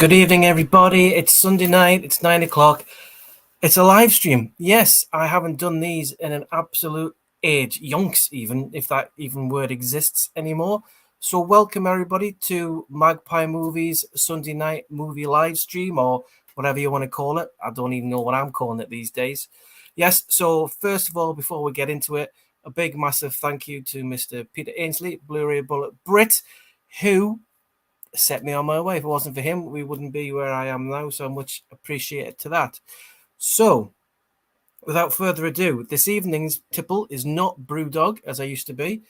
Good evening, everybody. It's Sunday night. It's 9 o'clock. It's a live stream. Yes, I haven't done these in an absolute age, yonks even, if that even word exists anymore. So welcome, everybody, to Magpie Movies Sunday night movie live stream, or whatever you want to call it. I don't even know what I'm calling it these days. Yes, so first of all, before we get into it, a big, massive thank you to Mr. Peter Ainsley, Blu-ray Bullet Brit, who set me on my way. If it wasn't for him, we wouldn't be where I am now. So much appreciated to that. So, without further ado, this evening's tipple is not Brewdog, as I used to be.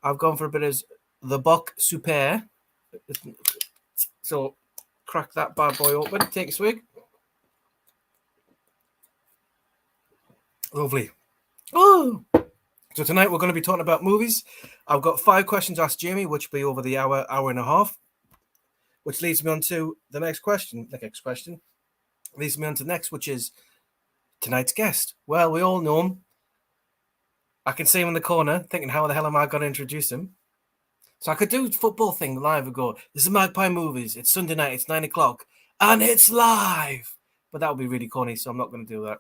I've gone for a bit of the Bock Super. So, crack that bad boy open. Take a swig. Lovely. Oh! So tonight we're going to be talking about movies. I've got 5 questions asked Jamie, which will be over the hour and a half. Which leads me on to the next question. Leads me on to the next, which is tonight's guest. Well, we all know him. I can see him in the corner thinking, how the hell am I going to introduce him? So I could do a football thing live and go, this is Magpie Movies. It's Sunday night. It's 9 o'clock. And it's live. But that would be really corny, so I'm not going to do that.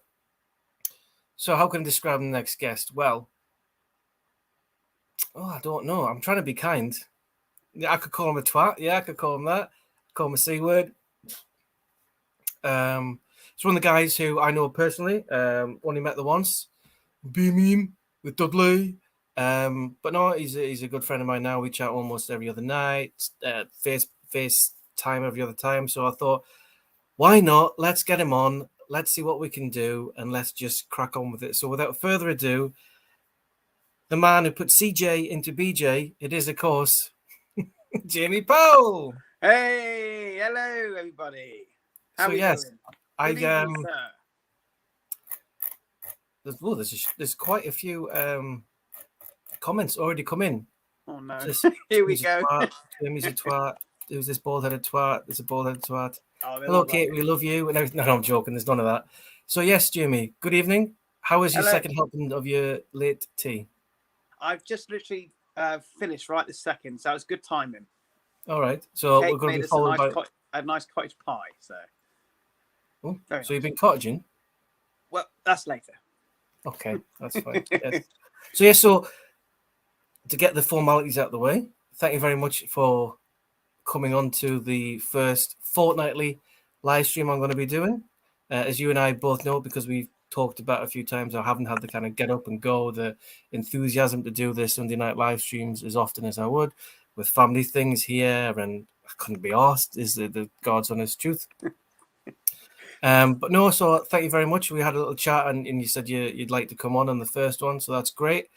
So how can I describe the next guest? Well, I don't know. I'm trying to be kind. Yeah, I could call him a twat. Yeah, I could call him that. Call him a C word. It's one of the guys who I know personally. Only met the once. Be meme with Dudley. But no, he's a good friend of mine now. We chat almost every other night. Face time every other time. So I thought, why not? Let's get him on. Let's see what we can do, and let's just crack on with it. So without further ado, the man who put CJ into BJ, it is of course Jamie Powell. Hey, hello everybody. How are you doing? There's quite a few comments already come in. Oh no. Here we go. Jamie's a twat. Who's this bald-headed twat? There's a bald-headed twat. Oh, hello, Kate. We love you. No, I'm joking. There's none of that. So yes, Jamie. Good evening. How is your second helping of your late tea? I've just literally finished right this second, so it's good timing. All right. So Kate we're going to be made followed by a nice cottage pie. So. So you've been cottaging? Well, that's later. Okay, that's fine. Yes. So to get the formalities out of the way, thank you very much for coming on to the first fortnightly live stream I'm going to be doing. As you and I both know, because we've talked about it a few times, I haven't had the kind of get up and go, the enthusiasm to do the Sunday night live streams as often as I would, with family things here, and I couldn't be asked, is the God's honest truth. But no, so thank you very much. We had a little chat, and you said you'd like to come on the first one, so that's great.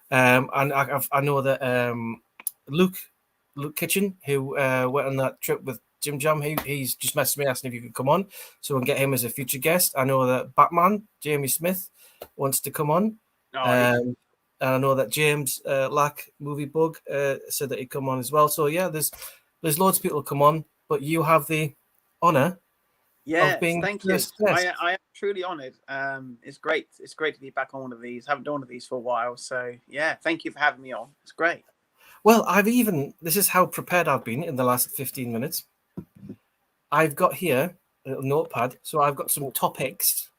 And I know that Luke Kitchen, who went on that trip with Jim Jam, he's just messaged me asking if you could come on, so we can get him as a future guest. I know that Batman, Jamie Smith, wants to come on. And I know that James Lack Movie Bug said that he'd come on as well. So yeah, there's loads of people to come on, but you have the honor. Yes, thank you. I am truly honoured. It's great. It's great to be back on one of these. I haven't done one of these for a while. So yeah, thank you for having me on. It's great. Well, this is how prepared I've been in the last 15 minutes. I've got here a little notepad. So I've got some topics,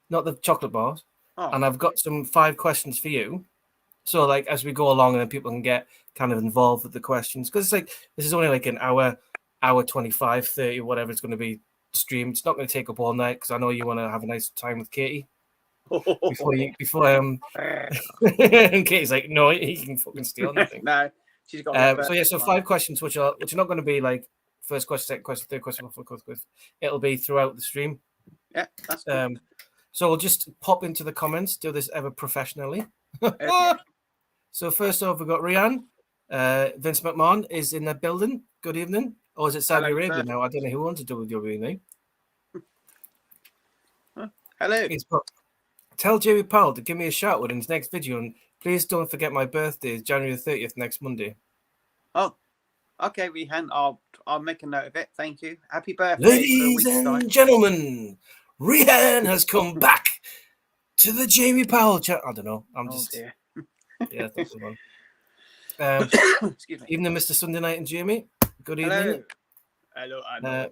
not the chocolate bars. And I've got some 5 questions for you. So like as we go along, and then people can get kind of involved with the questions. Because it's like, this is only like an hour 25, 30, whatever it's going to be. Stream. It's not going to take up all night because I know you want to have a nice time with Katie. Before and Katie's like, no, he can fucking steal nothing. No, she's got. So 5 questions, which are not going to be like first question, second question, third question, fourth question. It'll be throughout the stream. Yeah, that's cool. So we'll just pop into the comments. Do this ever professionally. So first off, we've got Rianne. Vince McMahon is in the building. Good evening. Or is it Saudi Arabia now? I don't know who owns a WWE. Hello. Tell Jamie Powell to give me a shout out in his next video, and please don't forget my birthday is January 30th next Monday. Oh, okay, Rihan. I'll make a note of it. Thank you. Happy birthday, ladies and gentlemen. Rihan has come back to the Jamie Powell chat. I don't know. Dear. Yeah, that's the one. Excuse me. Evening, Mr. Sunday Night and Jamie. Good evening. Hello.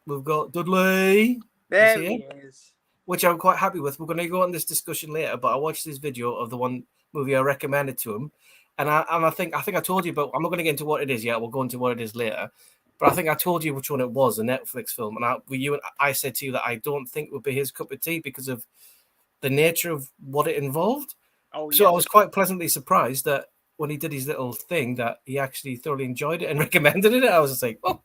we've got Dudley. There he is. Which I'm quite happy with. We're going to go on this discussion later, but I watched this video of the one movie I recommended to him, and I think I told you, but I'm not going to get into what it is yet. We'll go into what it is later. But I think I told you which one it was, a Netflix film, and I said to you that I don't think it would be his cup of tea because of the nature of what it involved. Oh, so I was quite pleasantly surprised that when he did his little thing, that he actually thoroughly enjoyed it and recommended it. I was just like, oh,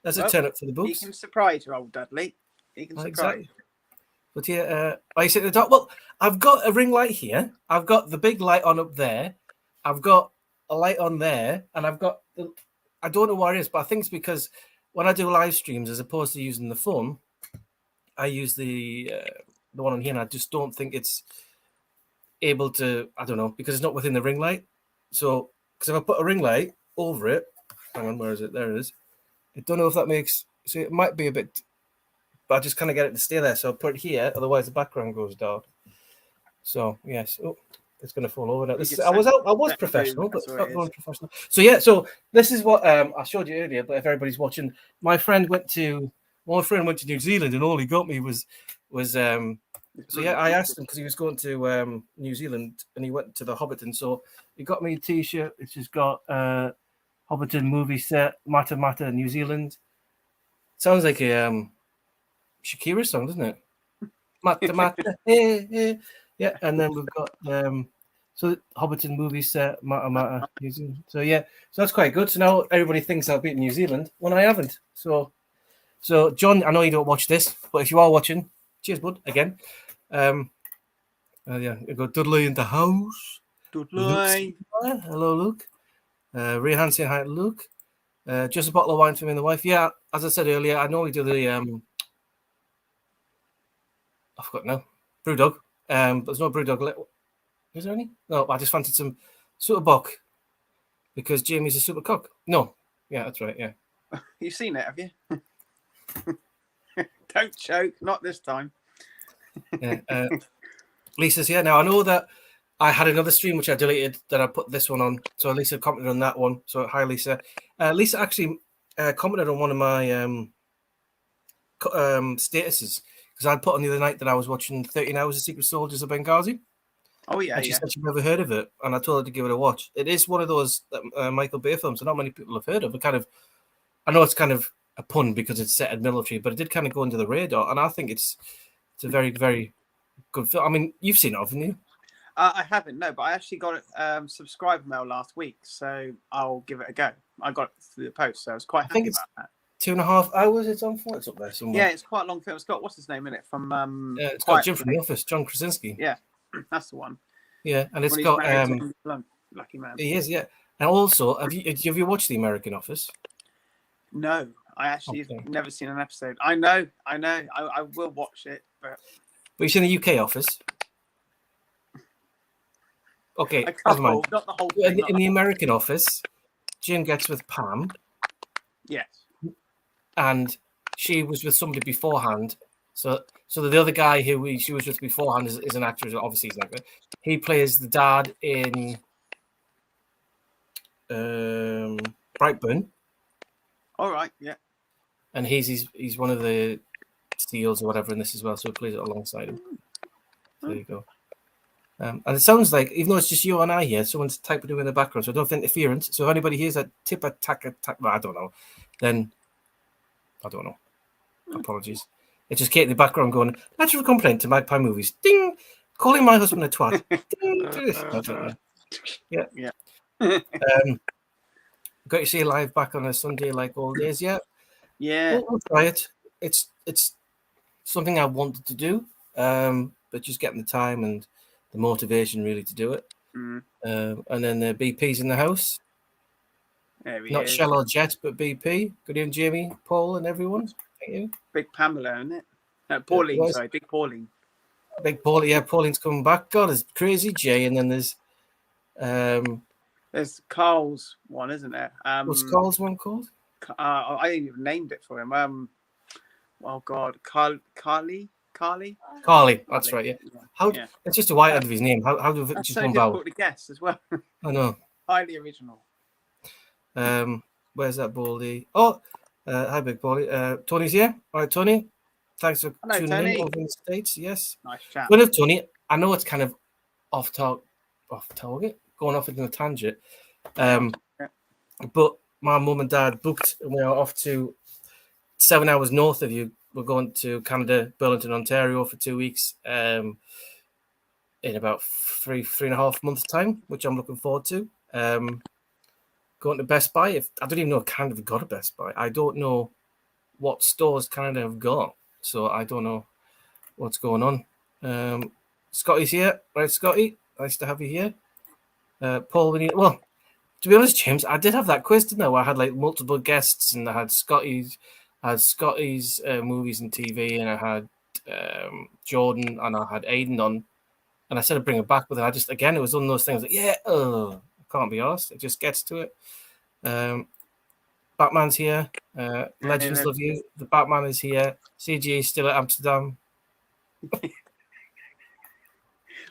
that's a turn up for the books. He can surprise you, old Dudley. He can surprise. Exactly. But yeah, I sit at the top. Well, I've got a ring light here. I've got the big light on up there. I've got a light on there, and I've got I don't know what it is, but I think it's because when I do live streams, as opposed to using the phone, I use the one on here, and I just don't think it's able to. I don't know, because it's not within the ring light. So, because if I put a ring light over it, hang on, where is it? There it is. I don't know if that makes. So it might be a bit. But I just kind of get it to stay there. So I'll put it here, otherwise the background goes dark. So yes, it's going to fall over now. I was professional, but it's not going professional. So yeah, so this is what I showed you earlier. But if everybody's watching, my friend went to New Zealand, and all he got me was. So yeah, I asked him because he was going to New Zealand, and he went to the Hobbiton. So he got me a T-shirt. It's just got Hobbiton movie set, Mata Mata, New Zealand. Sounds like a Shakira song, doesn't it? Mata Mata, hey, hey. Yeah, and then we've got so Hobbiton movie set, Mata Mata, New Zealand. So yeah, so that's quite good. So now everybody thinks I've beaten New Zealand when I haven't. So John, I know you don't watch this, but if you are watching, cheers, bud. Again, yeah, we've got Dudley in the house. Dudley, hello, Luke. Rehan saying hi to Luke. Just a bottle of wine for me and the wife. Yeah, as I said earlier, I normally do the I forgot now. Brewdog. But there's no Brewdog. Is there any? No, I just fancied some Super Bock because Jamie's a super cock. No. Yeah, that's right. Yeah. You've seen it, have you? Don't choke. Not this time. Yeah. Lisa's here. Now, I know that I had another stream which I deleted that I put this one on. So Lisa commented on that one. So hi, Lisa. Lisa actually commented on one of my statuses. Because I put on the other night that I was watching 13 Hours of Secret Soldiers of Benghazi. Oh, yeah. And she said she'd never heard of it. And I told her to give it a watch. It is one of those Michael Bay films that not many people have heard of. I know it's kind of a pun because it's set at military, but it did kind of go under the radar. And I think it's a very, very good film. I mean, you've seen it, haven't you? I haven't, no, but I actually got it subscriber mail last week. So I'll give it a go. I got it through the post, so I was quite happy about that. 2.5 hours it's on for. It's up there somewhere. Yeah, it's quite a long film. It's got what's his name in it from it's got Jim from The Office, John Krasinski. Yeah, that's the one. Yeah, and it's got Lucky Man. He is, yeah. And also, have you watched The American Office? No, I actually have never seen an episode. I know. I will watch it, but you've seen the UK Office. Okay, never mind. Not the whole thing. In the American Office, Jim gets with Pam. Yes. And she was with somebody beforehand. So the other guy who she was with beforehand is an actor. Obviously, he's not good. He plays the dad in Brightburn. All right, yeah. And he's one of the SEALs or whatever in this as well. So he plays it alongside him. So there you go. And it sounds like, even though it's just you and I here, someone's typing in the background. So I don't have interference. So if anybody hears that tip attack, well, I don't know. Then I don't know. Apologies. It's just Kate in the background going, natural complaint to Magpie movies. Ding! Calling my husband a twat. Ding! Yeah. Got to see you live back on a Sunday like all days. Yeah. Yeah. We'll try it. It's something I wanted to do, but just getting the time and the motivation really to do it. And then the BP's in the house. Not Shell or Jet, but BP. Good evening, Jamie, Paul, and everyone. Thank you. Big Pamela, isn't it? Pauline, sorry, Big Pauline. Big Pauline, yeah, Pauline's coming back. God, there's Crazy Jay, and then there's Carl's one, isn't there? What's Carl's one called? I even named it for him. Oh God, Carly. That's right. Yeah. It's just a white end of his name. How do it just come about? Difficult to guess as well. I know. Highly original. Where's that Baldy? Oh, Hi, Big Paulie. Tony's here. All right, Tony. Thanks for Hello, tuning Tony. in over in the States. Yes. Nice chat. Well, Tony, I know it's kind of off target, going off into a tangent. But my mum and dad booked, and we are off to 7 hours north of you. We're going to Canada, Burlington, Ontario for 2 weeks. In about three and a half months' time, which I'm looking forward to. Going to Best Buy. I don't even know if Canada have got a Best Buy. I don't know what stores Canada have got, so I don't know what's going on. Scotty's here, right? Scotty, nice to have you here. Paul, well, to be honest, James, I did have that quiz, didn't I? Where I had like multiple guests, and I had Scotty's movies and TV, and I had Jordan, and I had Aiden on, and I said I'd bring it back, but then it was one of those things like, I can't be asked. It just gets to it. Batman's here. Legends love you. The Batman is here. CG is still at Amsterdam.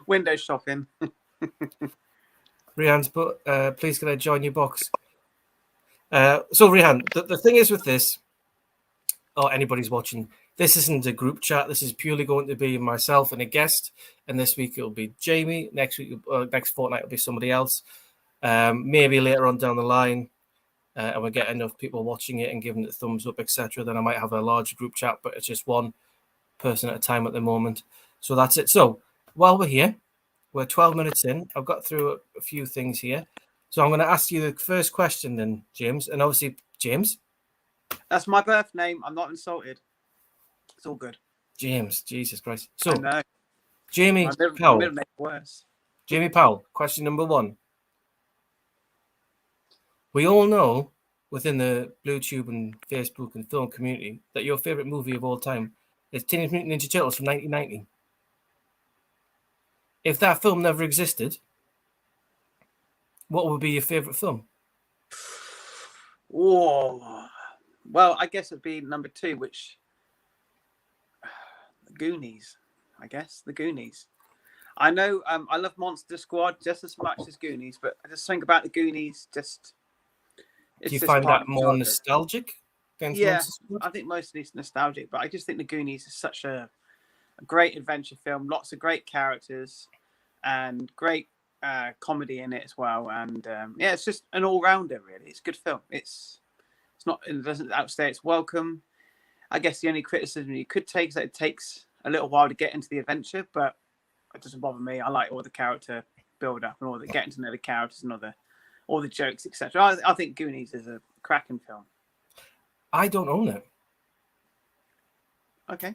Window shopping. Rihan's put, please can I join your box? So Rihan, the thing is with this, or anybody's watching, this isn't a group chat. This is purely going to be myself and a guest. And this week it'll be Jamie. Next fortnight it'll be somebody else. Maybe later on down the line, and we get enough people watching it and giving it a thumbs up, etc., then I might have a large group chat, but it's just one person at a time at the moment. So that's it. So while we're here, we're 12 minutes in. I've got through a few things here. So I'm going to ask you the first question then, James. And obviously, James. That's my birth name. I'm not insulted. It's all good. James, Jesus Christ. So, I know. Jamie Powell. Make it worse. Jamie Powell, question number 1. We all know within the BlueTube and Facebook and film community that your favorite movie of all time is Teenage Mutant Ninja Turtles from 1990. If that film never existed, what would be your favorite film? Whoa. Well, I guess it'd be number 2, which The Goonies. I guess The Goonies. I know I love Monster Squad just as much as Goonies, but I just think about The Goonies just. Do you find that more nostalgic? Yeah, I think mostly it's nostalgic, but I just think The Goonies is such a great adventure film. Lots of great characters and great comedy in it as well. And it's just an all-rounder, really. It's a good film. It doesn't outstay its welcome. I guess the only criticism you could take is that it takes a little while to get into the adventure, but it doesn't bother me. I like all the character build-up and all the getting to know the characters and all the jokes, etc. I think Goonies is a cracking film. I don't own it. Okay.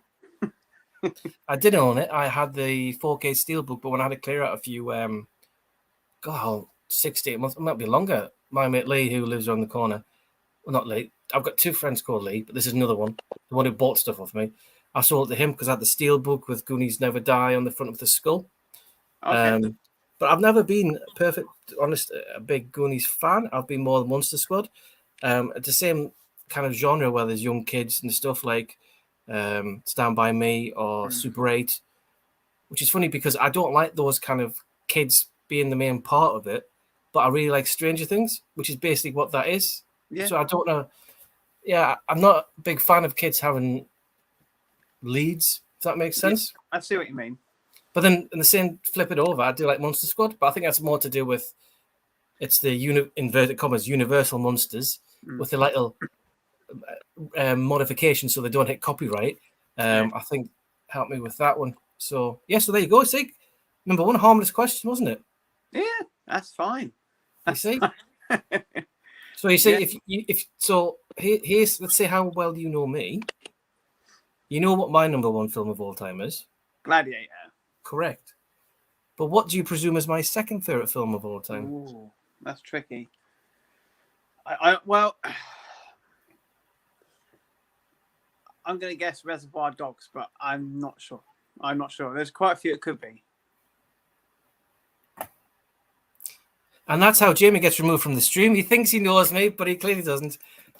I did own it. I had the 4K Steelbook, but when I had to clear out a few, 6 to 8 months, it might be longer. My mate Lee, who lives around the corner, well, not Lee. I've got 2 friends called Lee, but this is another one, the one who bought stuff off me. I sold it to him because I had the Steelbook with Goonies Never Die on the front of the skull. Okay. But I've never been a big Goonies fan. I've been more the Monster Squad. It's the same kind of genre where there's young kids and stuff like Stand By Me or Super 8, which is funny because I don't like those kind of kids being the main part of it, but I really like Stranger Things, which is basically what that is. Yeah. So I don't know. Yeah, I'm not a big fan of kids having leads, if that makes sense. Yeah, I see what you mean. But then in the same flip it over, I do like Monster Squad, but I think that's more to do with it's the inverted commas universal monsters with the little modifications so they don't hit copyright. I think helped me with that one. So so there you go. See, number 1 harmless question, wasn't it? Yeah, that's fine. You see. So you see, here's let's say how well you know me. You know what my number 1 film of all time is? Gladiator. Correct. But what do you presume is my second favorite film of all time? Ooh, that's tricky. I'm going to guess Reservoir Dogs, but I'm not sure. There's quite a few it could be. And that's how Jamie gets removed from the stream. He thinks he knows me, but he clearly doesn't.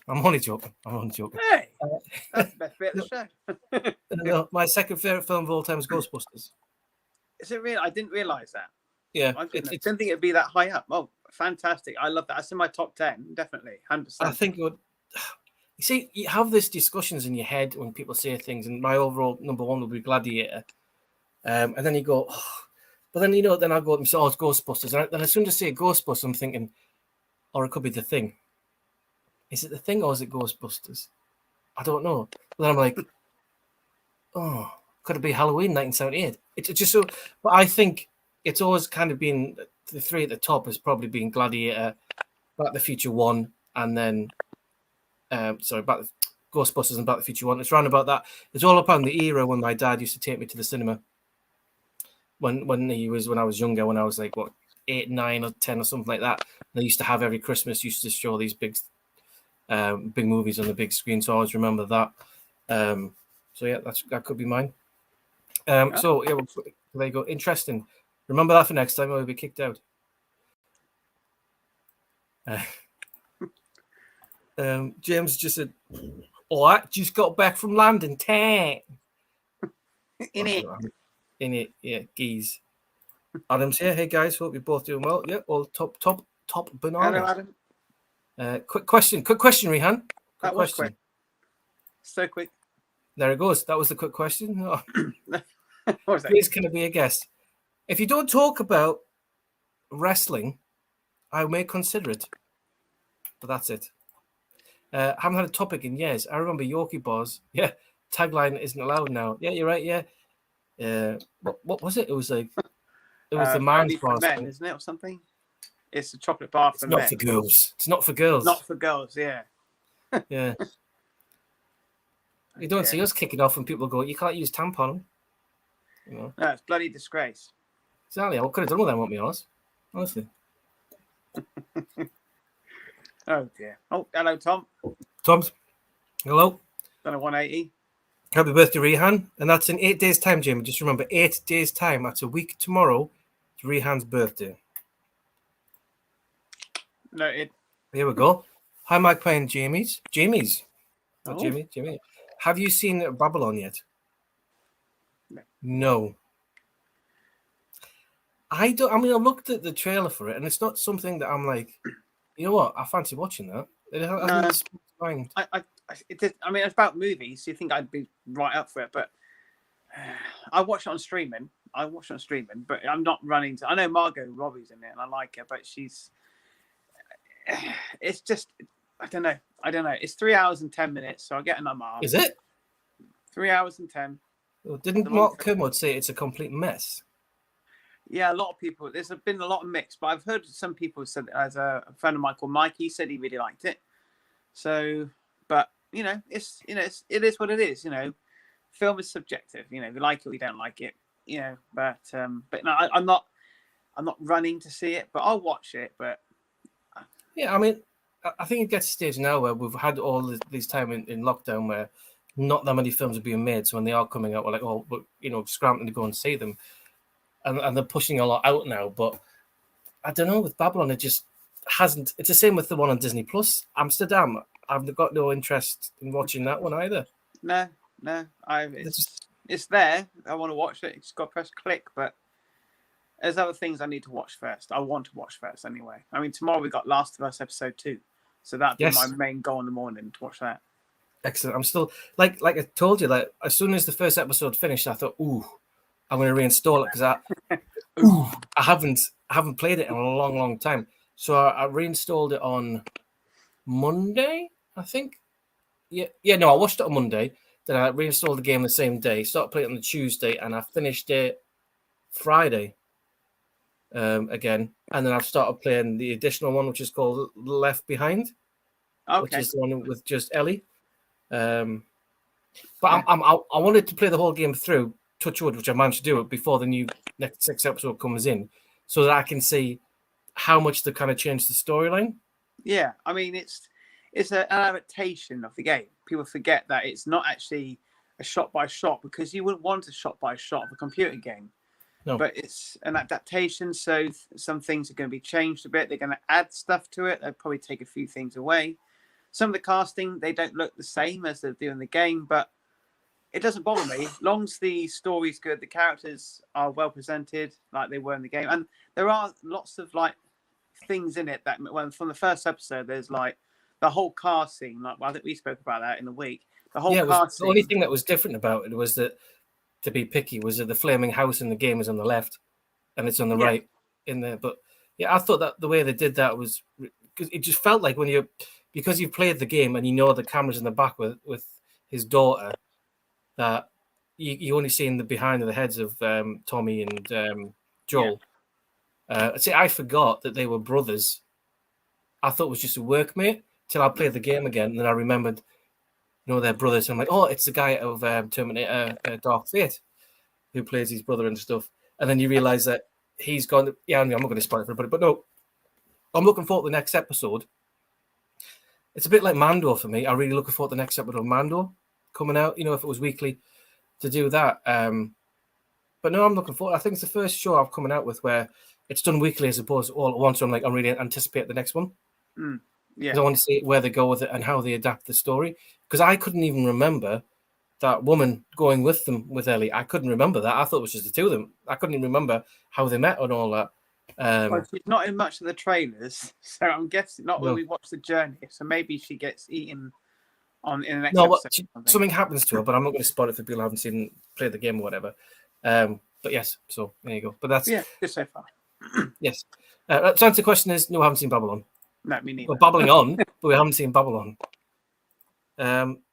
I'm only joking. Hey, that's the best bit of the show. My second favorite film of all time is Ghostbusters. Is it real? I didn't realize that. Yeah. I didn't think it'd be that high up. Oh, fantastic. I love that. That's in my top 10, definitely. 100%. I think it would. You see, you have these discussions in your head when people say things, and my overall number one would be Gladiator. And then you go, oh. But then, then I go and say, oh, it's Ghostbusters. And then as soon as I say Ghostbusters, I'm thinking, or it could be The Thing. Is it The Thing or is it Ghostbusters? I don't know. But then I'm like, oh, could it be Halloween 1978? It's just so, but I think it's always kind of been the three at the top has probably been Gladiator, Back to the Future 1, and then, Ghostbusters and Back to the Future 1. It's round about that. It's all upon the era when my dad used to take me to the cinema. When I was younger, when I was like, what, 8, 9, or 10 or something like that. They used to have every Christmas, used to show these big movies on the big screen. So I always remember that. So yeah, that could be mine. So yeah, there you go. Interesting. Remember that for next time, or we'll be kicked out. James just said, "Oh, I just got back from London. Tang." In it, yeah, geez. Adam's here. Hey guys, hope you're both doing well. Yeah, all top bananas. Hello, Adam. Quick question, Rihan. That was quick. So quick. There it goes. That was the quick question. Oh. What was that? Please, can I be a guest? If you don't talk about wrestling, I may consider it. But that's it. Haven't had a topic in years. I remember Yorkie Bars. Yeah, tagline isn't allowed now. Yeah, you're right. Yeah. What was it? It was the man's bar, men, isn't it, or something? It's a chocolate bar for men. It's not for girls. It's not for girls. Not for girls. Yeah. Yeah. You don't see us kicking off when people go, you can't use tampon. No, it's bloody disgrace. Exactly. I could have done with them, won't be honest. Honestly. Oh dear. Oh, hello, Tom. Tom's. Hello. Done a 180. Happy birthday, Rehan. And that's in 8 days' time, Jamie. Just remember, 8 days' time. That's a week tomorrow. It's Rehan's birthday. Noted. Here we go. Hi, Magpie and Jamie's. Not Oh. Jamie. Have you seen Babylon yet? No. I don't. I mean, I looked at the trailer for it, and it's not something that I'm like, you know what? I fancy watching that. It hasn't mind. I mean, it's about movies. So you think I'd be right up for it, but I watch it on streaming. But I'm not running to. I know Margot Robbie's in it, and I like her, but she's. It's just. I don't know. It's 3 hours and 10 minutes, so I'll get another mark. Is it? 3 hours and 10. Well, didn't Mark Kermode say it's a complete mess? Yeah, a lot of people. There's been a lot of mix, but I've heard some people said, as a friend of mine called Mike, he said he really liked it. So, but it is what it is. Film is subjective. If you like it or you don't like it. But no, I'm not running to see it, but I'll watch it. But yeah, I mean, I think it gets to a stage now where we've had all this time in lockdown where not that many films are being made. So when they are coming out, we're like, oh, but scrambling to go and see them. And they're pushing a lot out now, but I don't know, with Babylon, it just hasn't. It's the same with the one on Disney Plus, Amsterdam. I've got no interest in watching that one either. No, it's there. I want to watch it. You just got to press click, but there's other things I need to watch first. I want to watch first anyway. I mean, tomorrow we got Last of Us episode 2, so that'd be my main goal in the morning to watch that. Excellent. I'm still like I told you that as soon as the first episode finished, I thought, ooh, I'm going to reinstall it because I haven't played it in a long time. So I reinstalled it on Monday, I think. Yeah. No, I watched it on Monday. Then I reinstalled the game the same day. Started playing it on the Tuesday, and I finished it Friday again. And then I've started playing the additional one, which is called Left Behind, which is the one with just Ellie. But I wanted to play the whole game through. Touch wood, which I managed to do it before the new next 6 episode comes in, so that I can see how much they kind of changed the storyline. Yeah, I mean it's an adaptation of the game. People forget that it's not actually a shot by shot because you wouldn't want a shot by shot of a computer game. No, but it's an adaptation, so some things are going to be changed a bit. They're going to add stuff to it. They'll probably take a few things away. Some of the casting, they don't look the same as they do in the game, but it doesn't bother me. Long as the story's good, the characters are well presented, like they were in the game. And there are lots of things in it that, from the first episode, there's the whole car scene. Like, well, I think we spoke about that in the week. The whole Yeah, it was car the only scene. thing that was different about it was that, to be picky, was that the flaming house in the game is on the left and it's on the Yeah. right in there. But yeah, I thought that the way they did that was, because it just felt like because you've played the game and you know the camera's in the back with his daughter, that you only see in the behind of the heads of Tommy and Joel. See, I forgot that they were brothers. I thought it was just a workmate till I played the game again, and then I remembered, they're brothers. And I'm like, oh, it's the guy of Terminator Dark Fate who plays his brother and stuff. And then you realise that he's gone. Yeah, I'm not going to spoil it for everybody, but no, I'm looking forward to the next episode. It's a bit like Mando for me. I'm really looking forward to the next episode of Mando coming out. If it was weekly, to do that. But no, I'm looking forward. I think it's the first show I've coming out with where it's done weekly as opposed to all at once. So I'm really anticipate the next one. Yeah. Because I want to see where they go with it and how they adapt the story. Because I couldn't even remember that woman going with them with Ellie. I couldn't remember that. I thought it was just the two of them. I couldn't even remember how they met and all that. Well, she's not in much of the trailers, so I'm guessing not when No. we watch the journey. So maybe she gets eaten in the next No, episode. something happens to her, but I'm not going to spoil it for people who haven't played the game or whatever. But yes, so there you go. But that's good so far. Yes. To answer the question is, no, I haven't seen Babylon. No, me neither. We're babbling on, but we haven't seen Babylon.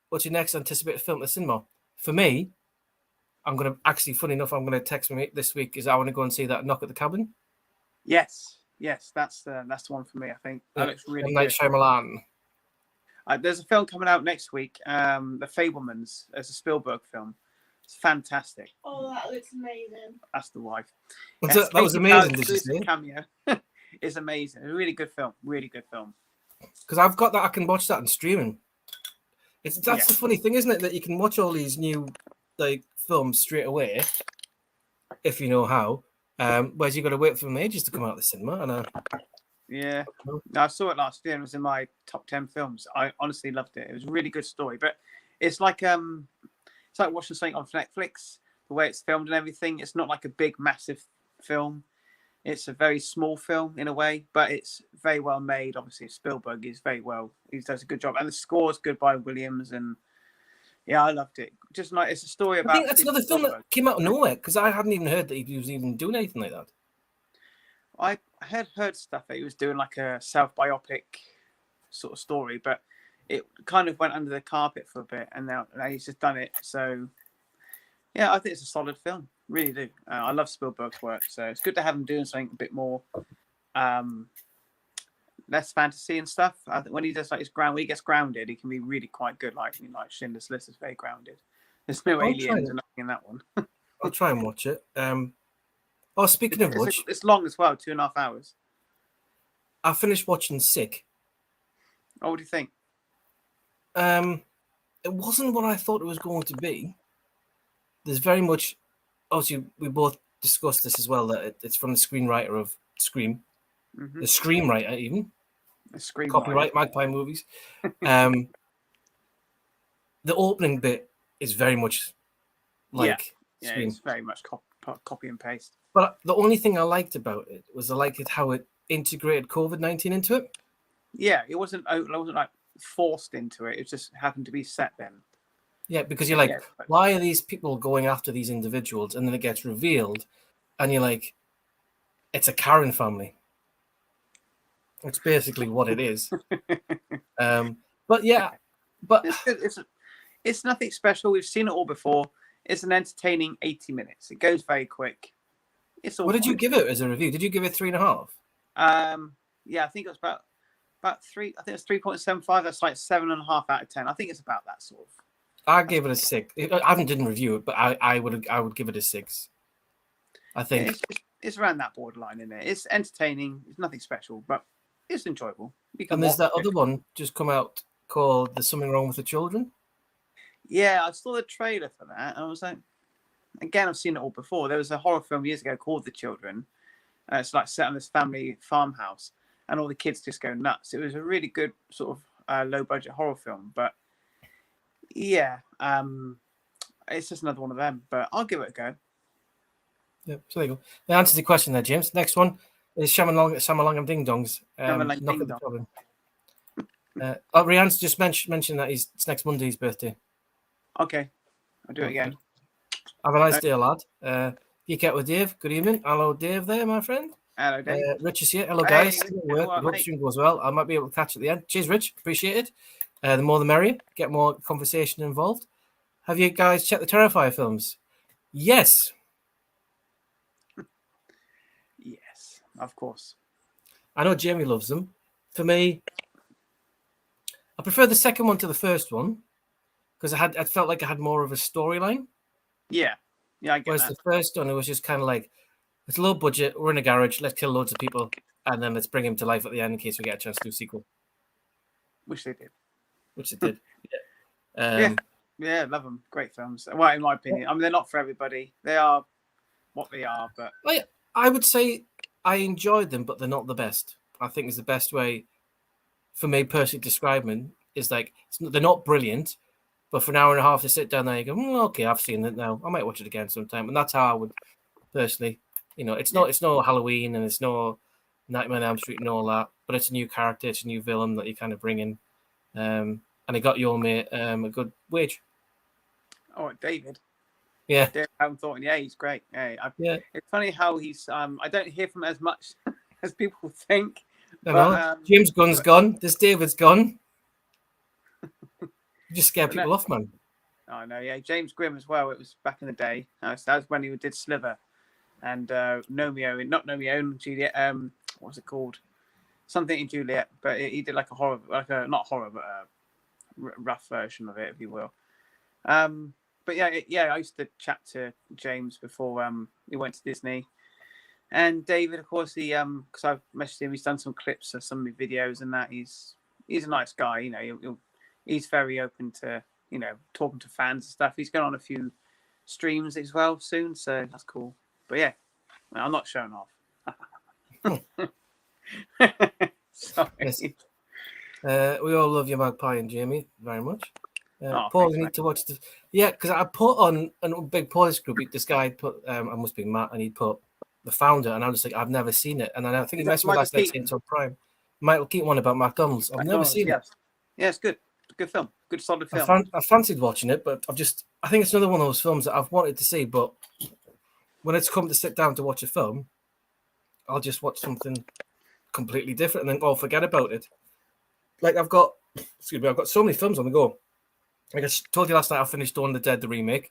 What's your next anticipated film at the cinema? For me, I'm going to actually, funny enough, I'm going to text me this week is I want to go and see that Knock at the Cabin. Yes, that's the one for me. I think that looks really Night good. Shyamalan. There's a film coming out next week, The Fabelmans. It's a Spielberg film. It's fantastic. Oh, that looks amazing. That's the wife. That was amazing, did you say? Cameo. It's amazing. A really good film. Really good film. Because I've got that, I can watch that in streaming. That's the funny thing, isn't it? That you can watch all these new films straight away, if you know how. Whereas you've got to wait for them ages to come out of the cinema. And yeah, I saw it last year and it was in my top 10 films. I honestly loved it. It was a really good story, but it's like watching something on Netflix. The way it's filmed and everything, it's not like a big, massive film. It's a very small film in a way, but it's very well made. Obviously, Spielberg is he does a good job, and the score is good by Williams. And yeah, I loved it. Just like it's a story about. I think that's another film that came out of nowhere because I hadn't even heard that he was even doing anything like that. I had heard stuff that he was doing like a self-biopic sort of story, but it kind of went under the carpet for a bit, and now he's just done it. So yeah, I think it's a solid film. Really do. I love Spielberg's work, so it's good to have him doing something a bit more, less fantasy and stuff. I think when he does when he gets grounded, he can be really quite good. Like Schindler's List is very grounded. There's no aliens or nothing in that one. I'll try and watch it. Speaking of which, it's long as well, 2.5 hours. I finished watching Sick. Oh, what do you think? It wasn't what I thought it was going to be. There's very much. Obviously, we both discussed this as well, that it's from the screenwriter of Scream. Mm-hmm. The screenwriter, even. The screenwriter. Copyright Magpie movies. The opening bit is very much like Scream. It's very much copy and paste. But the only thing I liked about it was I liked how it integrated COVID-19 into it. Yeah, it wasn't like forced into it. It just happened to be set then. Yeah, because you're like, why are these people going after these individuals? And then it gets revealed, and you're like, it's a Karen family. That's basically what it is. But yeah, it's nothing special. We've seen it all before. It's an entertaining 80 minutes. It goes very quick. It's all. What did you give it as a review? Did you give it 3.5? Yeah, I think it was about 3. I think it's 3.75. That's like 7.5 out of 10. I think it's about that sort of. I gave it a 6. I didn't review it, but I would give it a 6. I think it's around that borderline, isn't it? It's entertaining. It's nothing special, but it's enjoyable. And there's that other one just come out called "There's Something Wrong with the Children." Yeah, I saw the trailer for that. And I was like, again, I've seen it all before. There was a horror film years ago called The Children. It's like set on this family farmhouse, and all the kids just go nuts. It was a really good sort of low budget horror film, but. Yeah, it's just another one of them, but I'll give it a go. Yep, so there you go. The answer to the question there, James. Next one is Shyamalan and Ding Dongs. Rianne's just mentioned that it's next Monday's birthday. Okay, I'll do it again. Have a nice day, lad. Geek Out with Dave. Good evening. Hello, Dave. There, my friend. Hello, Dave. Rich is here. Hello, Hey, guys. Rich, Work. what, Hope mate? stream goes well. I might be able to catch at the end. Cheers, Rich. Appreciate it. The more the merrier. Get more conversation involved. Have you guys checked the Terrifier films? Yes. Yes, of course. I know Jamie loves them. For me, I prefer the second one to the first one because I felt like I had more of a storyline. Yeah, I get Whereas that. the first one, it was just kind of like, it's low budget, we're in a garage, let's kill loads of people, and then let's bring him to life at the end in case we get a chance to do a sequel. Which they did. Which it did. Yeah. Yeah, love them. Great films. Well, in my opinion. I mean, they're not for everybody. They are what they are, but... I would say I enjoyed them, but they're not the best. I think is the best way for me personally describing is like, they're not brilliant, but for an hour and a half to sit down there, you go, okay, I've seen it now. I might watch it again sometime. And that's how I would personally, it's no Halloween and it's no Nightmare on Elm Street and all that, but it's a new character, it's a new villain that you kind of bring in. And it got your mate a good wage. Oh, David. Yeah. David, I haven't thought. Yeah, he's great. Yeah. It's funny how he's. I don't hear from him as much as people think. James Gunn's gone. This David's gone. You just scare people off, man. I know. Yeah, James Grimm as well. It was back in the day. So that was when he did Sliver, and not Romeo and Juliet. What was it called? Something in Juliet. But he did like a horror, not horror, but a rough version of it, if you will. But yeah, I used to chat to James before he went to Disney, and David, of course, he because I've messaged him, he's done some clips of some of the videos and that. He's a nice guy, he's very open to talking to fans and stuff. He's going on a few streams as well soon, so that's cool. But yeah, I'm not showing off. Sorry. Yes. We all love you, Magpie and Jamie, very much. Paul, you need to watch this. Yeah, because I put on a big Polish group. This guy put, I must be Matt, and he put The Founder, and I was like, I've never seen it. And then I think he messaged me last night saying Prime. Michael Keaton one about McDonald's. I've never seen it. Yeah, it's good. It's a good film. Good solid film. I fancied watching it, but I think it's another one of those films that I've wanted to see, but when it's come to sit down to watch a film, I'll just watch something completely different and then forget about it. Like I've got so many films on the go. Like I told you last night, I finished Dawn of the Dead, the remake,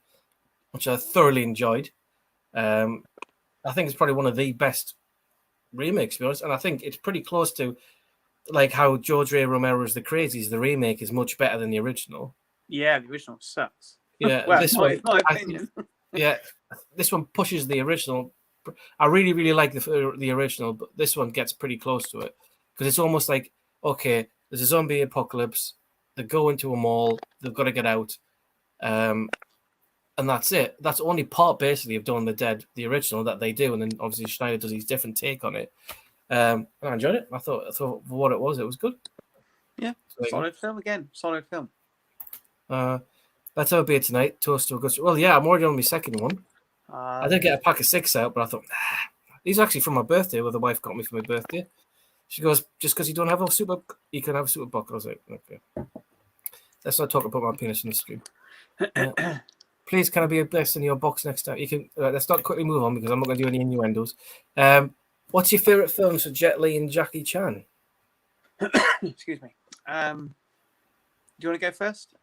which I thoroughly enjoyed. I think it's probably one of the best remakes, to be honest. And I think it's pretty close to like how George A. Romero's The Crazies. The remake is much better than the original. Yeah, the original sucks. Yeah, well, this my opinion. This one pushes the original. I really, really like the original, but this one gets pretty close to it because it's almost like, okay, there's a zombie apocalypse. They go into a mall. They've got to get out. And that's it. That's only part, basically, of Dawn of the Dead, the original, that they do. And then, obviously, Schneider does his different take on it. And I enjoyed it. I thought for what it was good. Yeah, solid film again. Solid film. Let's have a beer tonight. Toast to a good... Well, yeah, I'm already on my second one. I did get a pack of 6 out, but I thought, these are actually from my birthday, where the wife got me for my birthday. She goes, just because you don't have a super, you can have a super buck. I was like, okay. Let's not talk about my penis in the stream. Please, can I be a blessed in your box next time? You can. Let's not quickly move on because I'm not going to do any innuendos. What's your favorite films for Jet Li and Jackie Chan? Excuse me. Do you want to go first?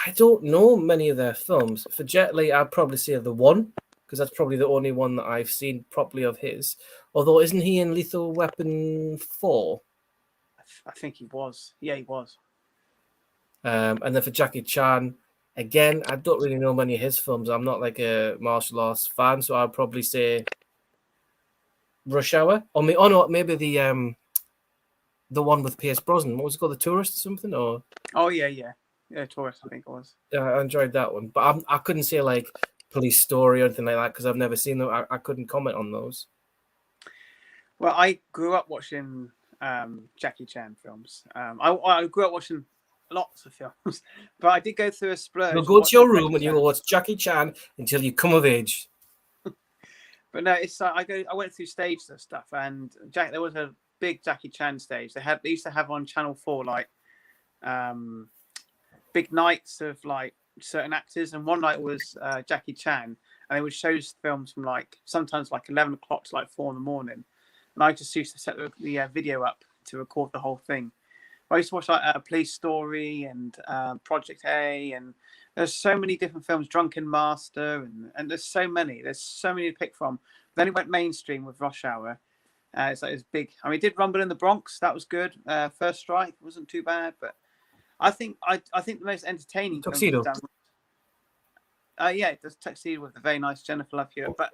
I don't know many of their films. For Jet Li, I'd probably say The One, because that's probably the only one that I've seen properly of his. Although, isn't he in Lethal Weapon 4? I think he was. Yeah, he was. And then for Jackie Chan, again, I don't really know many of his films. I'm not like a martial arts fan, so I'd probably say Rush Hour. Or maybe the one with Pierce Brosnan. What was it called? The Tourist or something? Or Yeah, Tourist, I think it was. Yeah, I enjoyed that one. But I couldn't say like Police Story or anything like that because I've never seen them. I couldn't comment on those. Well, I grew up watching Jackie Chan films. I grew up watching lots of films, but I did go through a splurge. You'll go to your room and you'll watch Jackie Chan until you come of age. But no, it's I went through stages of stuff, and there was a big Jackie Chan stage. They used to have on Channel 4 like big nights of like certain actors, and one night was Jackie Chan, and they would show films from like sometimes like 11 o'clock to like 4 in the morning, and I just used to set the video up to record the whole thing. I used to watch like Police Story and Project A, and there's so many different films, Drunken Master, and there's so many to pick from. Then it went mainstream with Rush Hour. It's like it's big. I mean, it did Rumble in the Bronx. That was good. First Strike wasn't too bad, but I think the most entertaining Tuxedo. film yeah, it does Tuxedo with the very nice Jennifer Love Hewitt. But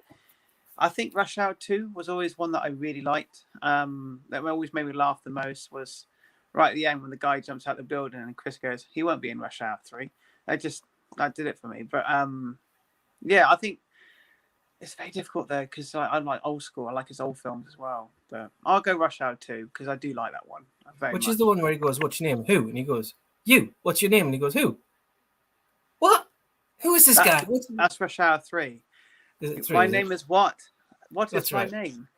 I think Rush Hour 2 was always one that I really liked. That always made me laugh the most was right at the end when the guy jumps out the building and Chris goes, "He won't be in Rush Hour 3." That did it for me. But yeah, I think it's very difficult though because I'm like old school. I like his old films as well. But I'll go Rush Hour 2 because I do like that one very Which much. is the one where he goes, "What's your name?" "Who?" And he goes, "You." "What's your name?" And he goes, "Who?" "What? Who is this guy?" That's Rush Hour 3. Is it 3? My name is what? What is my name?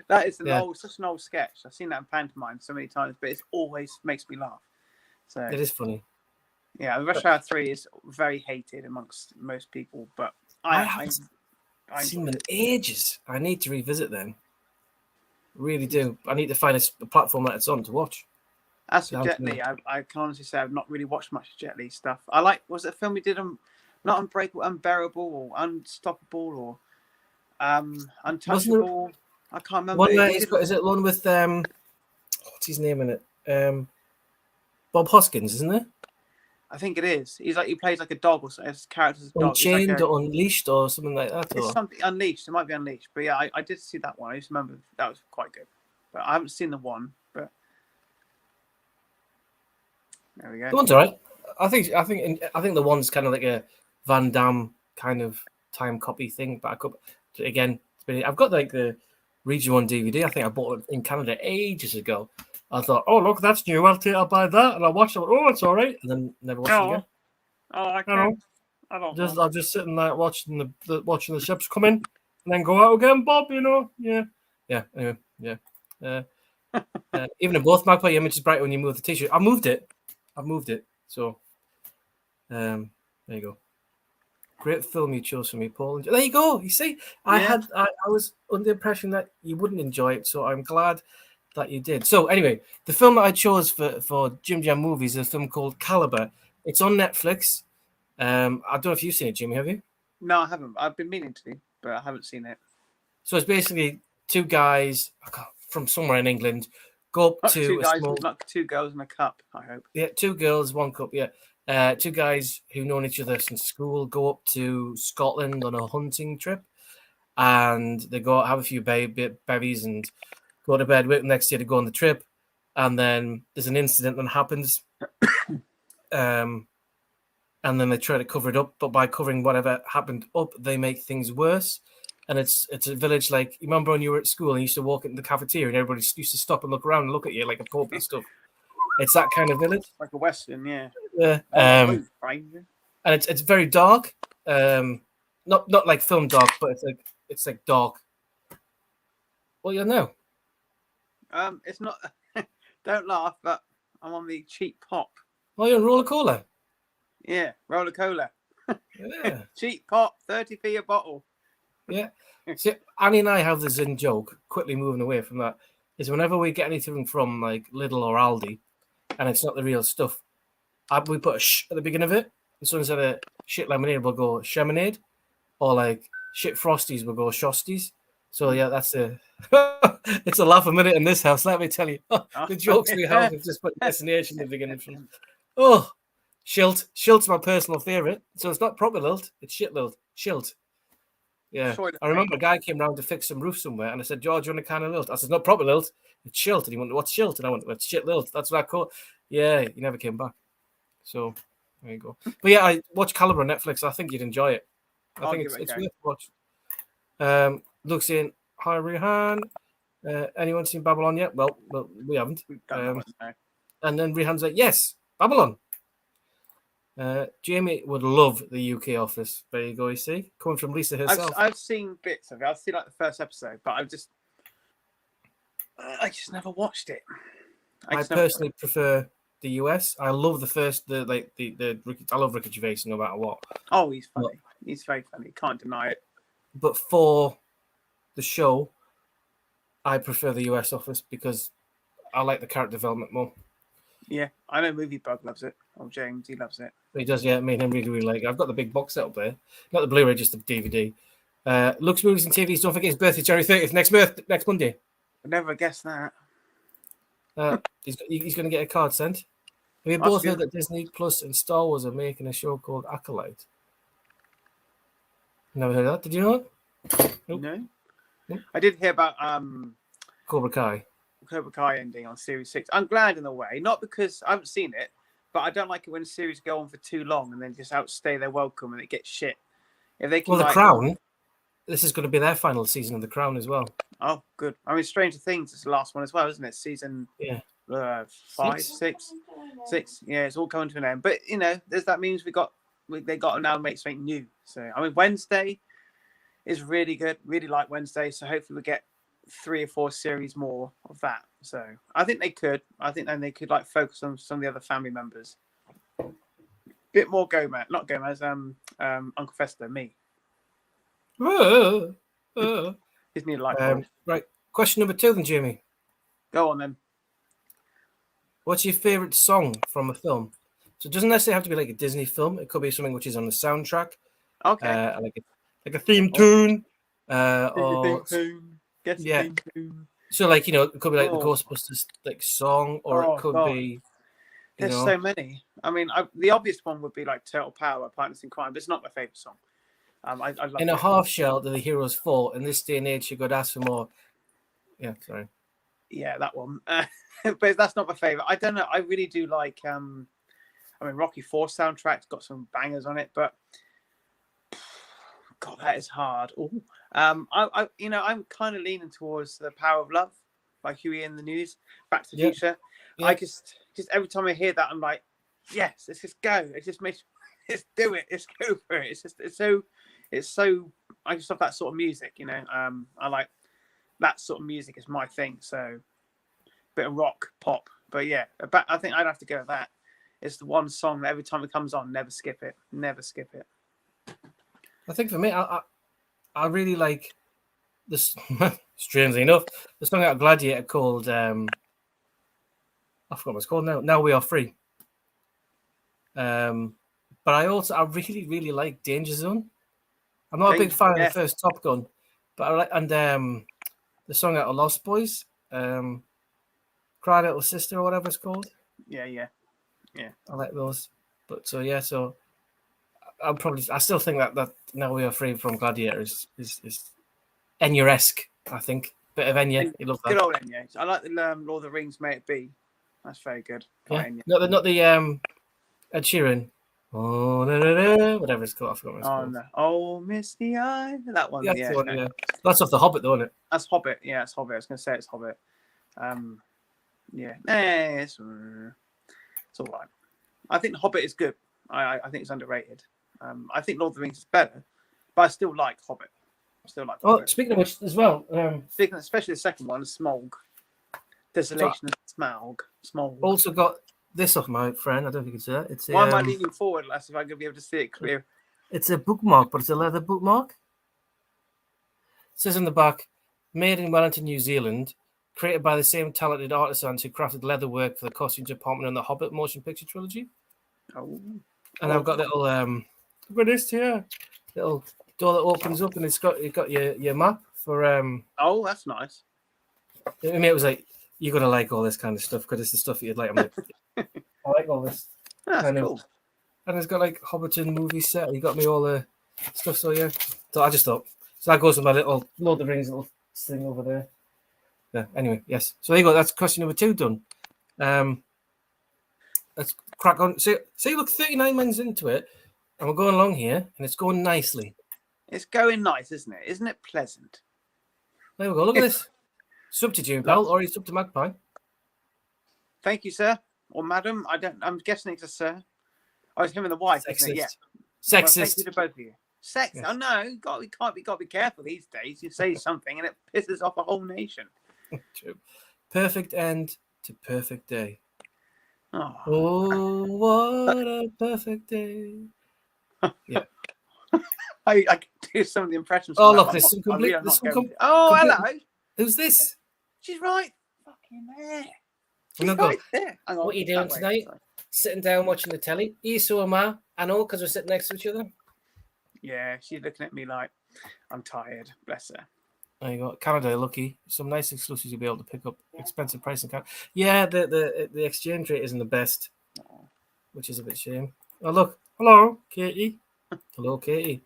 That is such an old sketch. I've seen that in pantomime so many times, but it always makes me laugh. So it is funny. Yeah, Rush Hour 3 is very hated amongst most people, but I haven't seen them in ages. I need to revisit them. Really do. I need to find a platform that it's on to watch. As for Jet Li, I can honestly say I've not really watched much Jet Li stuff. Was it a film we did not Unbreakable, Unbearable, or Unstoppable, or Untouchable? I can't remember. Is it one with what's his name in it? Bob Hoskins, isn't it? I think it is. He plays like a dog or something. His character's a dog. Unchained or Unleashed or something like that. It's something Unleashed. It might be Unleashed. But yeah, I did see that one. I just remember that was quite good. But I haven't seen the one. But there we go. The one's alright. I think the one's kind of like a Van Damme kind of time copy thing. But I've got like the Region 1 DVD. I think I bought it in Canada ages ago. I thought, oh look, that's new. I'll buy that, and I watched it. Oh, it's all right, and then never watched it again. Oh, I don't know. I'm just sitting there watching the ships come in, and then go out again, Bob. Yeah. Anyway, yeah. Even in both Magpie images bright when you move the T-shirt. I've moved it. So, there you go. Great film you chose for me, Paul. There you go. You see, I was under the impression that you wouldn't enjoy it, so I'm glad that you did. So anyway, the film that I chose for Jim Jam Movies is a film called Caliber. It's on Netflix. I don't know if you've seen it, Jimmy. Have you? No, I haven't. I've been meaning to, but I haven't seen it. So it's basically two guys from somewhere in England go up to two girls in a cup. I hope. Yeah, 2 girls, 1 cup. Yeah, 2 guys who've known each other since school go up to Scotland on a hunting trip, and they go out, have a few berries and go to bed, wait next year to go on the trip, and then there's an incident that happens, and then they try to cover it up, but by covering whatever happened up, they make things worse. And it's a village like, you remember when you were at school and you used to walk into the cafeteria and everybody used to stop and look around and look at you like a pope and stuff. It's that kind of village, like a western, yeah. And it's very dark, not like film dark, but it's like dark. Well, you know. It's not. Don't laugh, but I'm on the cheap pop. Oh, you're on Roller Cola. Yeah, Roller Cola. Yeah. Cheap pop, 30p a bottle. Yeah. See, Annie and I have this in joke. Quickly moving away from that is whenever we get anything from like Lidl or Aldi, and it's not the real stuff, we put a sh at the beginning of it. So instead of shit lemonade, we'll go shemonade, or like shit frosties, we'll go shosties. So yeah, that's it's a laugh a minute in this house. Let me tell you, the jokes we have just put destination at the beginning. Oh, shilt. Shilt's my personal favorite. So it's not proper lilt, it's shit lilt. Shilt. Yeah, I remember a guy came round to fix some roof somewhere, and I said, "George, you want a can of lilt?" I said, "Not proper lilt, it's shilt." And he went, "What's shilt?" And I went, "Well, it's shit lilt. That's what I call it." Yeah, he never came back. So there you go. But yeah, I watched Caliber on Netflix. I think you'd enjoy it. I think it's worth watch. Luke's saying, "Hi, Rehan. Anyone seen Babylon yet?" Well, we haven't. And then Rehan's like, "Yes, Babylon." Jamie would love the UK office. There you go, you see? Coming from Lisa herself. I've seen bits of it. I've seen like the first episode, but I just never watched it. I personally prefer the US. I love I love Ricky Gervais no matter what. Oh, he's funny. He's very funny. Can't deny it. But for the show, I prefer the US Office because I like the character development more. Yeah, I know Movie Bug loves it. Oh, James, he loves it. He does, yeah. Me and him really like it. I've got the big box set up there. Not the Blu-ray, just the DVD. Looks, movies and TVs. Don't forget his birthday, January 30th. Next Monday. I never guessed that. He's going to get a card sent. Have you both heard that Disney Plus and Star Wars are making a show called Acolyte? Never heard of that. Did you know that? Nope. No. I did hear about Cobra Kai ending on Series 6. I'm glad in a way, not because I haven't seen it, but I don't like it when series go on for too long and then just outstay their welcome and it gets shit. If they can, The Crown. This is going to be their final season of The Crown as well. Oh, good. I mean, Stranger Things is the last one as well, isn't it? Season 5, 6. Yeah, it's all coming to an end. But that means they got to now make something new. So I mean, Wednesday is really good. Really like Wednesday. So hopefully we get 3 or 4 series more of that. So I think they could. I think then they could like focus on some of the other family members. Bit more Gomez, not Gomez. Uncle Fester, me. His new life. Right. Question number 2 then, Jamie. Go on then. What's your favorite song from a film? So it doesn't necessarily have to be like a Disney film. It could be something which is on the soundtrack. Okay. Like a theme tune. Theme tune. So like it could be like the Ghostbusters like song, or it could be. There's so many. I mean, the obvious one would be like Turtle Power, Partners in Crime, but it's not my favorite song. I love in a half shell do the heroes fall. In this day and age, you could ask for more. Yeah, sorry. Yeah, that one. But that's not my favorite. I don't know. I really do like. I mean, Rocky IV soundtrack's got some bangers on it, but God, that is hard. Ooh. I'm kind of leaning towards The Power of Love by Huey in the News, Back to the Future. Yeah. I just every time I hear that, I'm like, yes, let's just go. It just makes, let's do it. Let's go for it. It's so. I just love that sort of music. I like that sort of music is my thing. So, bit of rock, pop, but yeah, I think I'd have to go with that. It's the one song that every time it comes on, never skip it. Never skip it. I think for me, I really like this. Strangely enough, the song out of Gladiator called I forgot what it's called now. Now We Are Free. But I really, really like Danger Zone. I'm not a big fan of the first Top Gun, but I like the song out of Lost Boys, Cry Little Sister or whatever it's called. Yeah. I like those. But so I still think that Now We Are Free from Gladiator is Enya-esque, I think. Bit of Enya. You love that. Good old Enya. I like the Lord of the Rings, May It Be. That's very good. Yeah. Not the Ed Sheeran. Oh, whatever it's called. I forgot what it's called. No. Oh, Misty Eye. That one. Yeah. That's off The Hobbit, though, isn't it? That's Hobbit. Yeah, it's Hobbit. I was going to say it's Hobbit. Yeah. It's all right. I think Hobbit is good. I think it's underrated. I think Lord of the Rings is better, but I still like Hobbit. Hobbit. Speaking of which, as well, especially the second one, Smaug, Desolation of Smaug. Also got this off my friend. I don't think it's that. It's why am I leaning forward, less if I'm going to be able to see it clear? It's a bookmark, but it's a leather bookmark. It says on the back, "Made in Wellington, New Zealand, created by the same talented artisans who crafted leather work for the costume department in the Hobbit motion picture trilogy." And I've got little look at this here, little door that opens up, and it's got your map for that's nice. I mean, it was like, you're gonna like all this kind of stuff because it's the stuff that you'd like. I'm like, I like all this. That's cool. And it's got like Hobbiton movie set. You got me all the stuff. So yeah, so I just thought, so that goes with my little Lord of the Rings little thing over there. Yeah. Anyway, yes. So there you go. That's question number 2 done. Let's crack on. See, look, 39 minutes into it, and we're going along here, and it's going nicely. It's going nice, isn't it? Isn't it pleasant? There we go. Look at this. Sub to June, Powell, or he's sub to Magpie. Thank you, sir, or madam. I'm guessing it's a sir. Oh, it's him and the wife, isn't it? Yeah. Sexist. Well, thank you to both of you. Sex. Yes. Oh no, got to be careful these days. You say something and it pisses off a whole nation. True. Perfect end to perfect day. Oh, Oh, what a perfect day. Yeah. I can do some of the impressions. Oh, From that, look, but there's some I really complete. am There's not some going to. Oh, complete. hello. Who's this? She's right. Fucking there. And She's I'll go, right there. Hang on, what are you doing that way. tonight? Sorry. Sitting down watching the telly? So am I. I know, because we're sitting next to each other. Yeah, she's looking at me like I'm tired. Bless her. There you go. Canada, lucky. Some nice exclusives you'll be able to pick up. Expensive price in Canada. Yeah, the exchange rate isn't the best, which is a bit shame. Oh, look. Hello, Katie. Hello, Katie.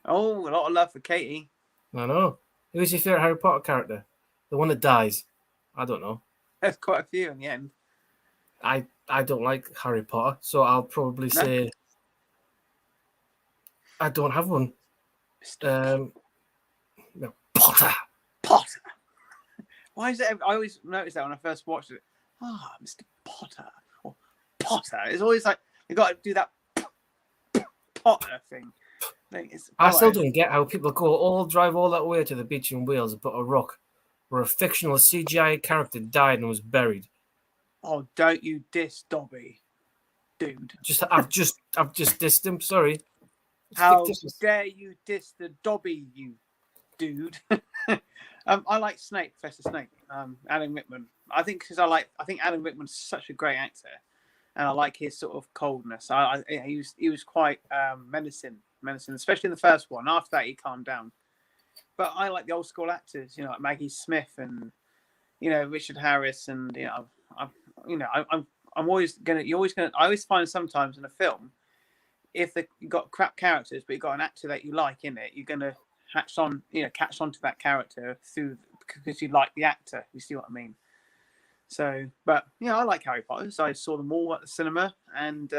Oh, a lot of love for Katie. I know. Who's your favorite Harry Potter character? The one that dies? I don't know. There's quite a few in the end. I don't like Harry Potter, so I'll probably say I don't have one. No, Potter. Potter. Why is it? I always noticed that when I first watched it. Ah, Mr. Potter or Potter. It's always like you got to do that Potter thing. I still don't get how people drive all that way to the beach in Wales and put a rock where a fictional CGI character died and was buried. Oh, don't you diss Dobby, dude. I've just dissed him. Sorry. How dare you diss the Dobby, you dude? I like Snape, Professor Snape, Alan Rickman. I think Alan Rickman's such a great actor, and I like his sort of coldness. He was quite menacing, especially in the first one. After that, he calmed down. But I like the old school actors, like Maggie Smith and Richard Harris, and I'm always gonna. I always find sometimes in a film, if you've got crap characters, but you've got an actor that you like in it, you're gonna catch on to that character because you like the actor. You see what I mean? So, but I like Harry Potter. So I saw them all at the cinema, and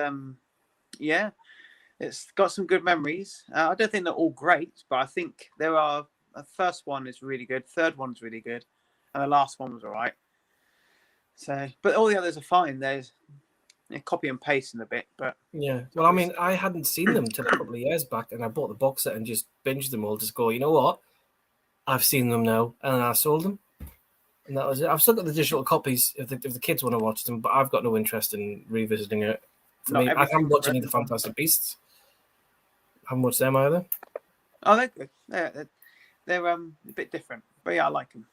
it's got some good memories. I don't think they're all great, but I think there are. The first one is really good. Third one's really good, and the last one was all right. So, but all the others are fine. There's copy and paste in a bit, but yeah. Well, I mean, I hadn't seen them till a couple of years back, and I bought the box set and just binged them all. Just go, you know what? I've seen them now, and then I sold them, and that was it. I've still got the digital copies if the kids want to watch them, but I've got no interest in revisiting it. For me, I haven't watched any of the Fantastic Beasts. I haven't watched them either. Oh, they're good. They're a bit different, but yeah, I like them.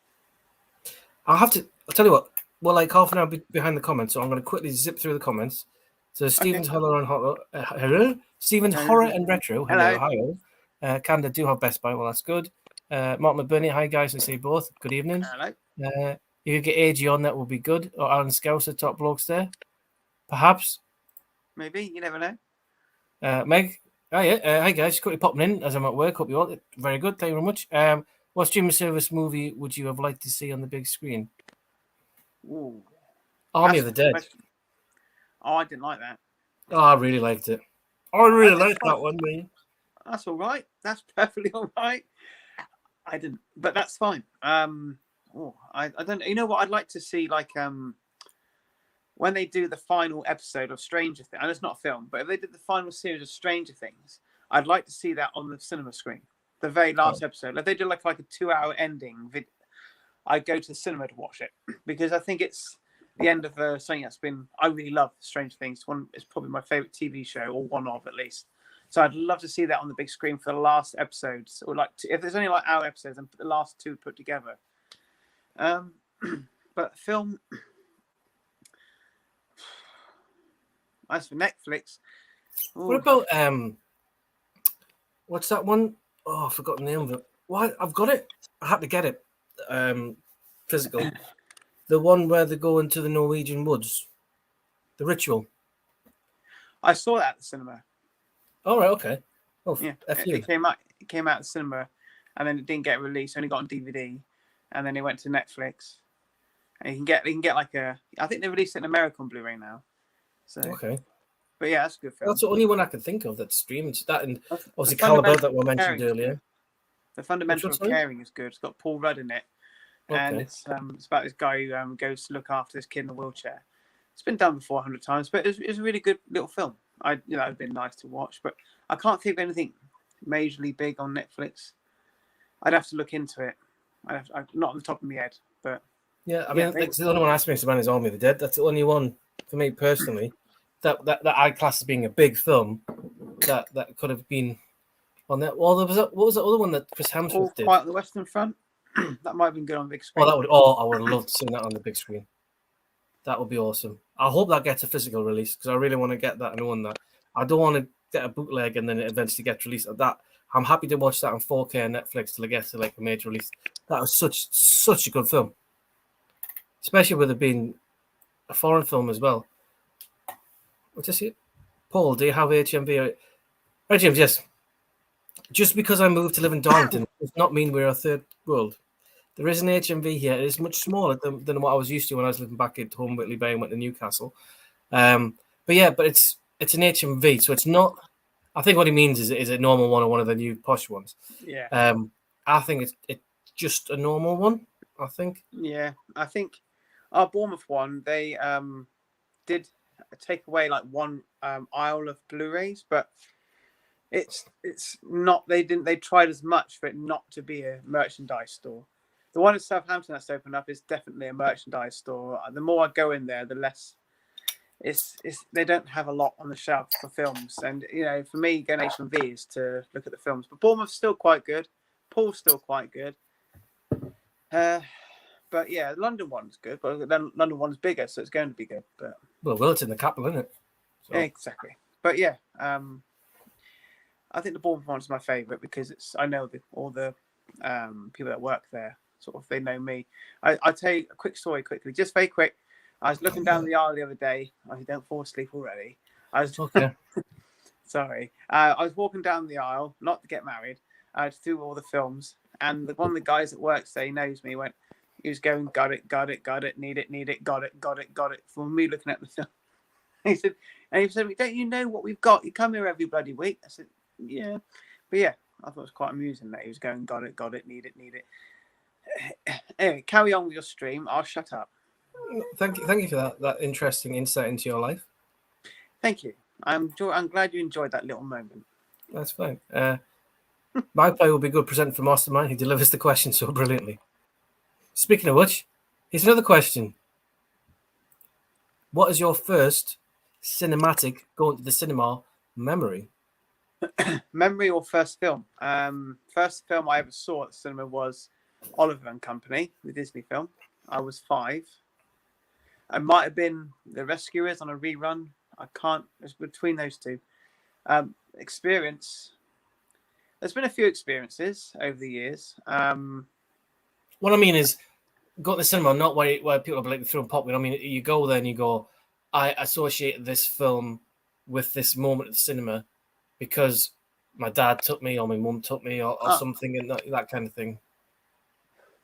I'll tell you what. We're like half an hour behind the comments, so I'm going to quickly zip through the comments. So Stephen's Horror and Retro. Hello. Canada do have Best Buy. Well, that's good. Mark McBurney. Hi guys. I see both. Good evening. Hello. You could get AG on. That would be good. Or Alan Scouse at top blokes there. Perhaps. Maybe, you never know. Meg. Oh yeah. Hi guys. Just quickly popping in as I'm at work. Hope you all very good. Thank you very much. What streaming service movie would you have liked to see on the big screen? Ooh, Army of the Dead. Question. Oh, I didn't like that. Oh, I really liked it. I really liked that one, man. That's all right. That's perfectly all right. I didn't, but that's fine. I don't. You know what? I'd like to see when they do the final episode of Stranger Things. And it's not a film, but if they did the final series of Stranger Things, I'd like to see that on the cinema screen. The very last episode. If they do like a 2-hour ending video, I'd go to the cinema to watch it because I think it's the end of something that's been. I really love Stranger Things. It's probably my favorite TV show, or one of at least. So I'd love to see that on the big screen for the last episodes, or if there's only hour episodes, and put the last 2 put together. But film. As for Netflix, what about what's that one? Oh, I forgot the name of it. Why? I've got it. I had to get it. Physical. The one where they go into the Norwegian woods. The Ritual. I saw that at the cinema. All right. Okay. Oh, yeah. It came out at the cinema, and then it didn't get released. Only got on DVD, and then it went to Netflix. And you can get like I think they released it in America on Blu-ray now. So okay. But yeah, that's a good film. That's the only one I can think of that's streamed. That and obviously Caliber that we mentioned earlier. The Fundamental of Caring is good. It's got Paul Rudd in it. And it's about this guy who goes to look after this kid in a wheelchair. It's been done before 100 times, but it's a really good little film. It'd been nice to watch, but I can't think of anything majorly big on Netflix. I'd have to look into it. Not on the top of my head, but Yeah, I Yeah, mean, like, the only one I spent man is Army of the Dead. That's the only one for me personally that I class as being a big film that could have been on that. Well, what was the other one that Chris All Hemsworth did? Quiet on the Western Front. That might have been good on the big Oh, screen. I would have loved seeing that on the big screen. That would be awesome. I hope that gets a physical release because I really want to get that and own that. I don't want to get a bootleg and then it eventually gets released at that. I'm happy to watch that on 4K on Netflix till it gets to like a major release. That was such a good film, especially with it being a foreign film as well. What is it? Paul, do you have HMV? Right, James, yes. Just because I moved to live in Darlington does not mean we're a third world. There is an HMV here. It is much smaller than what I was used to when I was living back at home, Whitley Bay, and went to Newcastle. But it's an HMV, so it's not. I think what he means is a normal one or one of the new posh ones. Yeah. I think it's just a normal one. I think. Yeah, I think our Bournemouth one, they did take away like one aisle of Blu-rays, but it's not. They tried as much for it not to be a merchandise store. The one in Southampton that's opened up is definitely a merchandise store. The more I go in there, the less it's they don't have a lot on the shelf for films. And for me, going HMV is to look at the films. But Bournemouth's still quite good. Paul's still quite good. But yeah, the London one's good. But then London one's bigger, so it's going to be good. But Well, it's in the capital, isn't it? So. Exactly. But yeah, I think the Bournemouth one's my favourite because I know all the people that work there. Sort of, they know me. I'll tell you a quick story quickly, just very quick. I was looking down the aisle the other day. I don't fall asleep already. I was okay. Sorry. I was walking down the aisle, not to get married, through all the films, and one of the guys that works there, he knows me. He was going, got it, need it, got it. For me looking at the film, he said, don't you know what we've got? You come here every bloody week. I said, yeah, but yeah, I thought it was quite amusing that he was going, got it, need it. Anyway, carry on with your stream. I'll shut up. Thank you for that interesting insight into your life. Thank you. I'm glad you enjoyed that little moment. That's fine. Magpie will be good present for Mastermind. He delivers the question so brilliantly. Speaking of which, here's another question. What is your first cinematic going to the cinema memory? Memory or first film? First film I ever saw at the cinema was Oliver and Company, the Disney film. I was 5. I might have been The Rescuers on a rerun. I can't. It's between those two. Experience. There's been a few experiences over the years. What I mean is, go to the cinema, not where people are like throwing popcorn. I mean, you go there and you go, I associate this film with this moment at the cinema because my dad took me or my mum took me or something, and that kind of thing.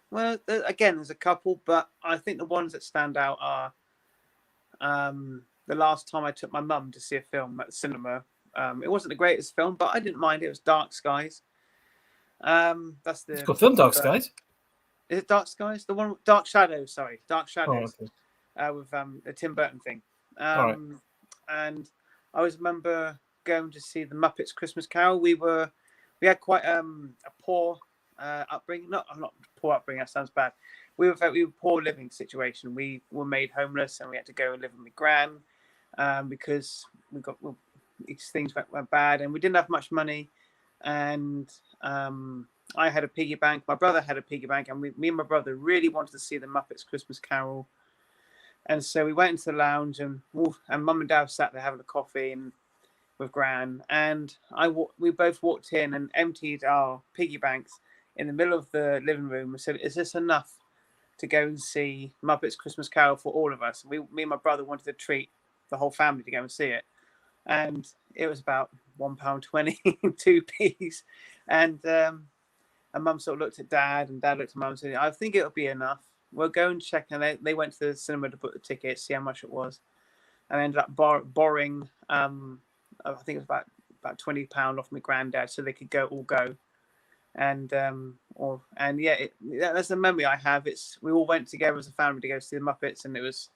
Well, again, there's a couple, but I think the ones that stand out are the last time I took my mum to see a film at the cinema. It wasn't the greatest film, but I didn't mind it. It was Dark Skies. That's the. It's a good film, Dark Skies. Is it Dark Skies? The one, Dark Shadows. Sorry, Dark Shadows. Oh, okay. With the Tim Burton thing. Right. And I always remember going to see the Muppets Christmas Carol. We had quite a poor upbringing. Not poor upbringing. That sounds bad. We were poor living situation. We were made homeless, and we had to go and live with my gran because these things went bad, and we didn't have much money. And I had a piggy bank. My brother had a piggy bank, and me and my brother really wanted to see the Muppets Christmas Carol. And so we went into the lounge, and Mum and Dad sat there having a coffee and with Gran, and we both walked in and emptied our piggy banks in the middle of the living room and said, "Is this enough to go and see Muppets Christmas Carol for all of us?" Me and my brother wanted to treat the whole family to go and see it, and it was about £1.20, 2p's, and Mum sort of looked at Dad, and Dad looked at Mum and said, "I think it'll be enough. We'll go and check." And they went to the cinema to book the ticket, see how much it was, and I ended up borrowing. I think it was about £20 off my granddad, so they could all go. And yeah, that's the memory I have. We all went together as a family to go see the Muppets, and it was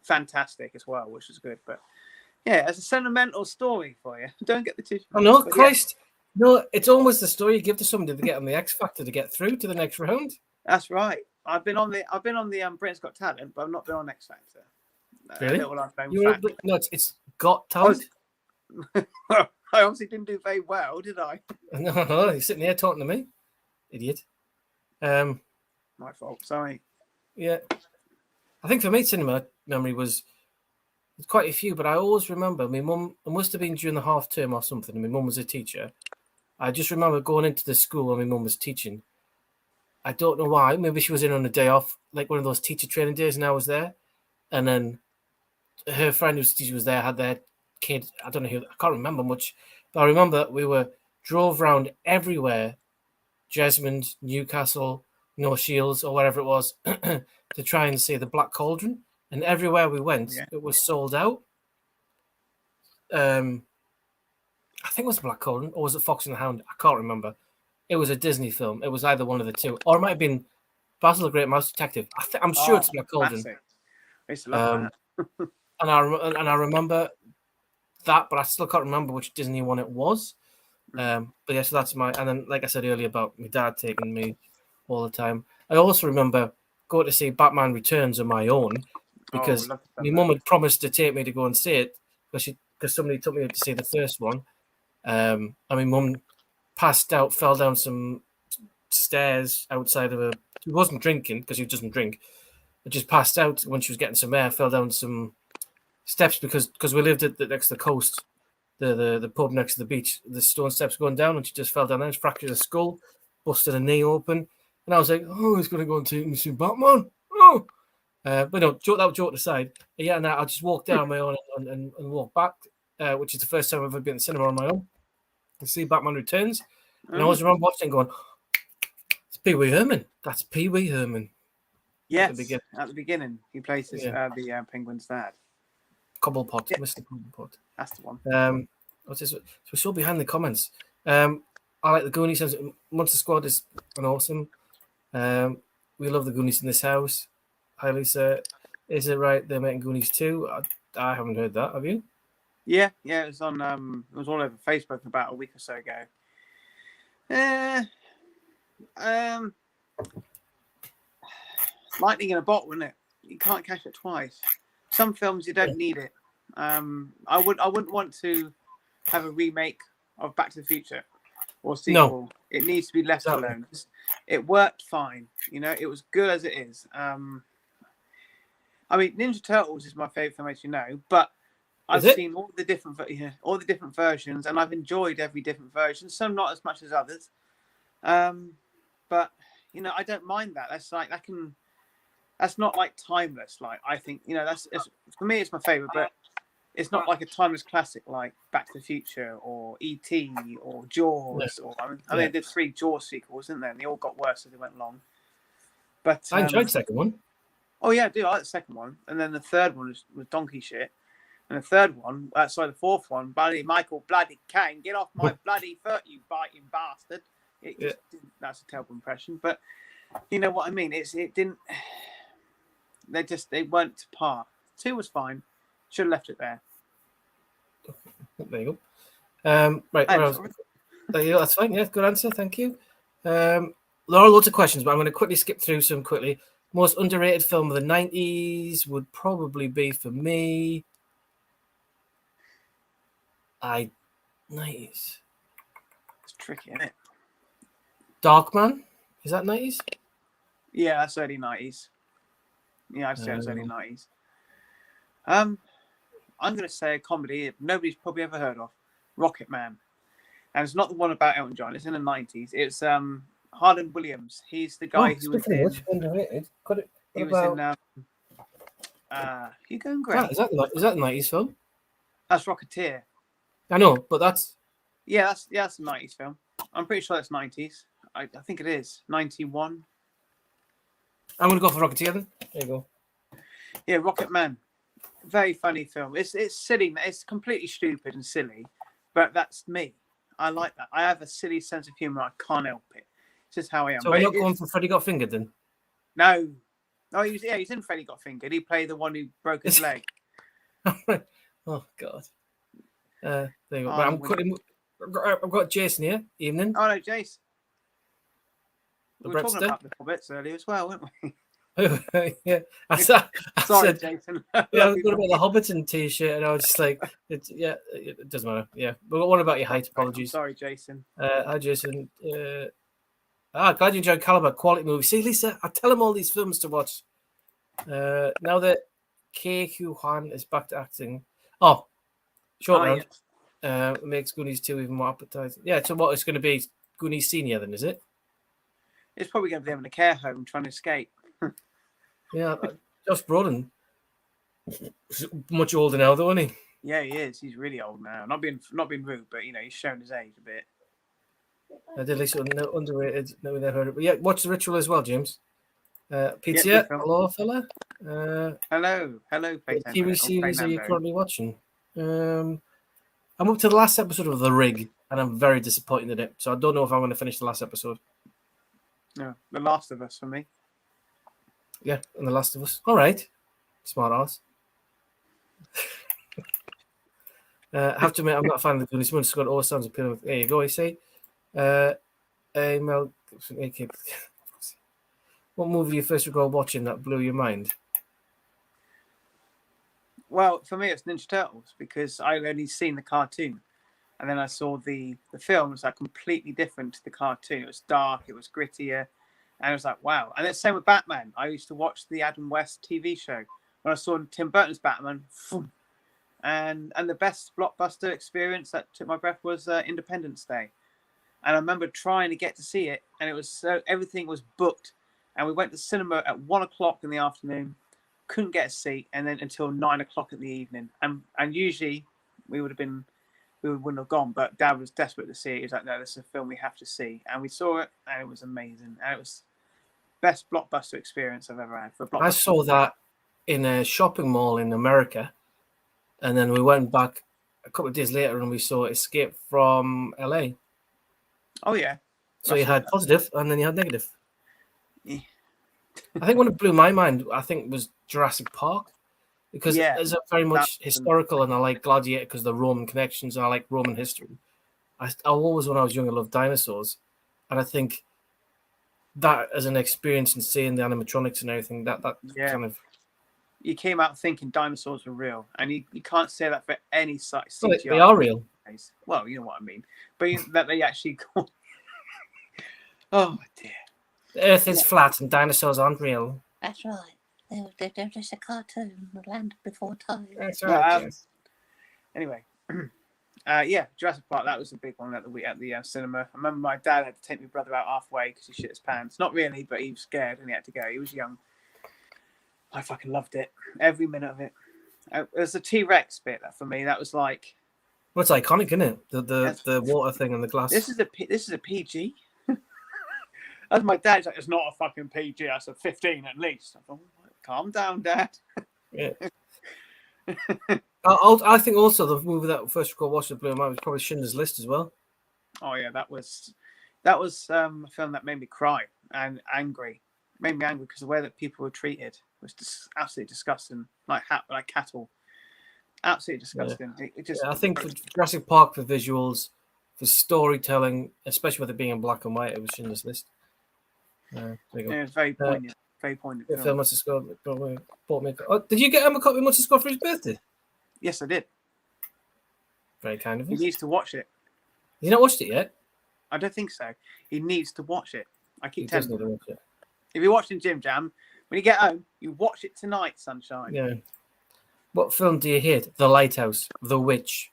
fantastic as well, which was good. But yeah, as a sentimental story for you. Don't get the tissue. Oh no, Christ! Yeah. No, it's almost the story you give to somebody to get on the X Factor to get through to the next round. That's right. I've been on the Britain's Got Talent, but I've not been on X Factor. Really? A little unknown You were, fact. no, it's Got Talent. I obviously didn't do very well, did I? No, you're sitting here talking to me, idiot. My fault. Sorry. Yeah, I think for me, cinema memory was quite a few, but I always remember my mum. It must have been during the half term or something. And my mum was a teacher. I just remember going into the school when my mum was teaching. I don't know why. Maybe she was in on a day off, like one of those teacher training days, and I was there. And then her friend whose teacher was there had their kid. I don't know who. I can't remember much, but I remember we drove around everywhere, Jesmond, Newcastle, North Shields, or wherever it was, to try and see the Black Cauldron. And everywhere we went, it was sold out. I think it was the Black Cauldron, or was it Fox and the Hound? I can't remember. It was a Disney film. It was either one of the two, or it might have been Basil the Great Mouse Detective. I'm sure it's Black Cauldron. Classic. I used to love that. And I remember that, but I still can't remember which Disney one it was. But yeah, so that's my. And then, like I said earlier about my dad taking me all the time. I also remember going to see Batman Returns on my own because my mum had promised to take me to go and see it because somebody took me to see the first one. And my mum passed out, fell down some stairs outside of a. She wasn't drinking because she doesn't drink. But just passed out when she was getting some air, fell down some steps because we lived next to the coast, the pub next to the beach. The stone steps going down, and she just fell down there. She fractured her skull, busted a knee open, and I was like, "Oh, he's gonna go and take me to Batman." Oh, but no, joke aside, yeah. And I just walked down on my own and walked back, which is the first time I've ever been in the cinema on my own to see Batman Returns. And I always remember watching and going, "It's Pee Wee Herman. That's Pee Wee Herman." Yes, at the beginning, he plays the Penguin's dad. Cobblepot, Mr. Cobblepot. That's the one. What's this? So we're still behind the comments. I like the Goonies. Monster Squad is an awesome. We love the Goonies in this house. Hi, Lisa. Is it right they're making Goonies 2? I haven't heard that. Have you? Yeah. It was on. It was all over Facebook about a week or so ago. Lightning in a bottle, isn't it? You can't catch it twice. Some films you don't need it. I wouldn't want to have a remake of Back to the Future or sequel. No. It needs to be left alone. It worked fine. It was good as it is. I mean, Ninja Turtles is my favorite film, as you know, but I've seen all the different versions, and I've enjoyed every different version. Some not as much as others, but I don't mind that. That's not like timeless. Like I think for me, it's my favorite, but it's not like a timeless classic like Back to the Future or E.T. or Jaws. Or they did 3 Jaws sequels, didn't they? And they all got worse as they went along. But I enjoyed the second one. Oh yeah, I do. I like the second one, and then the third one was donkey shit. And the third one, the fourth one, bloody Michael bloody Caine, get off my bloody foot, you biting bastard! That's a terrible impression, but you know what I mean. It didn't. They weren't to par. 2 was fine. Should have left it there. There you go. Right. There you go. That's fine. Yeah, good answer. Thank you. There are loads of questions, but I'm going to quickly skip through some quickly. Most underrated film of the 90s would probably be for me. 90s. It's tricky, isn't it? Darkman. Is that 90s? Yeah, that's early 90s. Yeah, I'd say it's early 90s. I'm going to say a comedy nobody's probably ever heard of, Rocket Man. And it's not the one about Elton John. It's in the 90s. It's Harlan Williams. He's the guy who was in... underrated. He was in... You going great? Is that the 90s film? That's Rocketeer. I know, but that's... Yeah, that's a 90s film. I'm pretty sure that's 90s. I think it is. 91. I'm going to go for Rocketeer then. There you go. Yeah, Rocket Man. Very funny film. It's silly. It's completely stupid and silly, but that's me. I like that. I have a silly sense of humor. I can't help it. It's just how I am. So you're not going for Freddy Got Fingered then? No. Oh, he's in Freddy Got Fingered. He played the one who broke his leg. Oh, God. There you go. I've got Jason here. Evening. Oh, no, Jason. We were talking about the Hobbits earlier as well, weren't we? Yeah, I said, Jason. yeah, I was going about the Hobbiton T-shirt, and I was just like, it doesn't matter. Yeah, but what about your height? Apologies. Sorry, Jason. Hi, Jason. Glad you enjoyed Caliber. Quality movie. See, Lisa, I tell him all these films to watch. Now that Ke Huy Quan is back to acting. Oh, short round. Yes. Makes Goonies 2 even more appetizing. Yeah, so what it's going to be Goonies Senior then, is it? It's probably going to be them in a care home trying to escape. Yeah, Josh Brolin. Much older now, though, isn't he? Yeah, he is. He's really old now. Not being rude, but he's shown his age a bit. I did listen to underrated. No, we never heard it. But yeah, watch The Ritual as well, James. Pizza, hello, fella. Hello, what TV series are you currently watching? I'm up to the last episode of The Rig, and I'm very disappointed in it. So I don't know if I'm going to finish the last episode. No, The Last of Us for me. Yeah, and The Last of Us. All right, smart ass. Have to admit, I'm not a fan of the Goonies. Someone's got all sounds appealing. There you go. I say. Mel Gibson, what movie you first recall watching that blew your mind? Well, for me, it's Ninja Turtles because I only seen the cartoon, and then I saw the film. It was like completely different to the cartoon. It was dark, it was grittier, and I was like, wow. And it's the same with Batman. I used to watch the Adam West TV show when I saw Tim Burton's Batman, and the best blockbuster experience that took my breath was Independence Day. And I remember trying to get to see it, and it was everything was booked. And we went to cinema at 1 o'clock in the afternoon, couldn't get a seat, and then until 9 o'clock in the evening. And usually we wouldn't have gone, but Dad was desperate to see it. He was like, "No, this is a film we have to see." And we saw it, and it was amazing. And it was best blockbuster experience I've ever had for a blockbuster. I saw that in a shopping mall in America, and then we went back a couple of days later, and we saw Escape from LA. Oh yeah. So you had positive, and then you had negative. Yeah. I think one that blew my mind, was Jurassic Park, because it's very much historical, and I like Gladiator because the Roman connections, and I like Roman history. I always, when I was young, I loved dinosaurs, and I think that as an experience and seeing the animatronics and everything, that kind of. You came out thinking dinosaurs were real, and you can't say that for any site. Well, they are real. Well, you know what I mean, but that they actually. Oh dear. The Earth is flat and dinosaurs aren't real. That's right. They're just a cartoon. The land before time. That's right. Yes. Anyway, Jurassic Park. That was a big one at the cinema. I remember my dad had to take my brother out halfway because he shit his pants. Not really, but he was scared and he had to go. He was young. I fucking loved it. Every minute of it. It was the T-Rex bit that for me. That was like. Well, it's iconic, isn't it? The water thing and the glass. This is a PG. As my dad's like, it's not a fucking PG. I said 15 at least. I thought, calm down, Dad. Yeah. I think also the movie that first got watched at Blue Mind was probably Schindler's List as well. Oh yeah, that was a film that made me cry and angry. Made me angry because the way that people were treated was just absolutely disgusting, like cattle. Absolutely disgusting. Yeah. It just. Yeah, I think for Jurassic Park, for visuals, for storytelling, especially with it being in black and white, it was Schindler's List. Yeah, it's very poignant. Very poignant. Phil must have scored. Did you get him a copy of Must Have Scored for his birthday? Yes, I did. Very kind of him. He needs to watch it. He's not watched it yet? I don't think so. He needs to watch it. I keep telling him. Watch it. If you're watching Jim Jam, when you get home, you watch it tonight, sunshine. Yeah. What film do you hate? The Lighthouse, The Witch.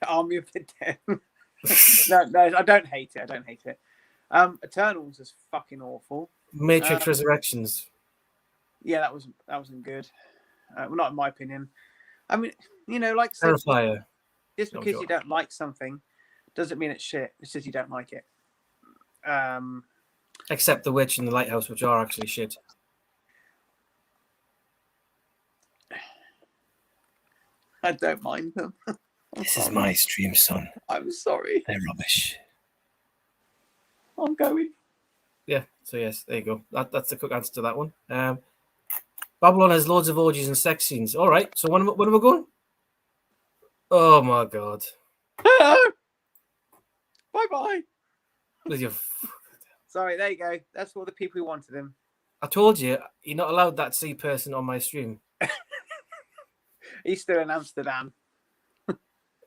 Army of the Dead. No, I don't hate it. Eternals is fucking awful. Matrix Resurrections. Yeah, that wasn't good. Well, not in my opinion. I mean, like Terrifier. Just because you don't like something doesn't mean it's shit. It's just you don't like it. Except The Witch and The Lighthouse, which are actually shit. I don't mind them. This is my stream, son. I'm sorry. They're rubbish. I'm going. Yeah, so yes, there you go. That's the quick answer to that one. Babylon has loads of orgies and sex scenes. All right, so when are we going? Oh my god. Bye-bye. With your... Sorry, there you go. That's all the people who wanted him. I told you, you're not allowed that C person on my stream. He's still in Amsterdam.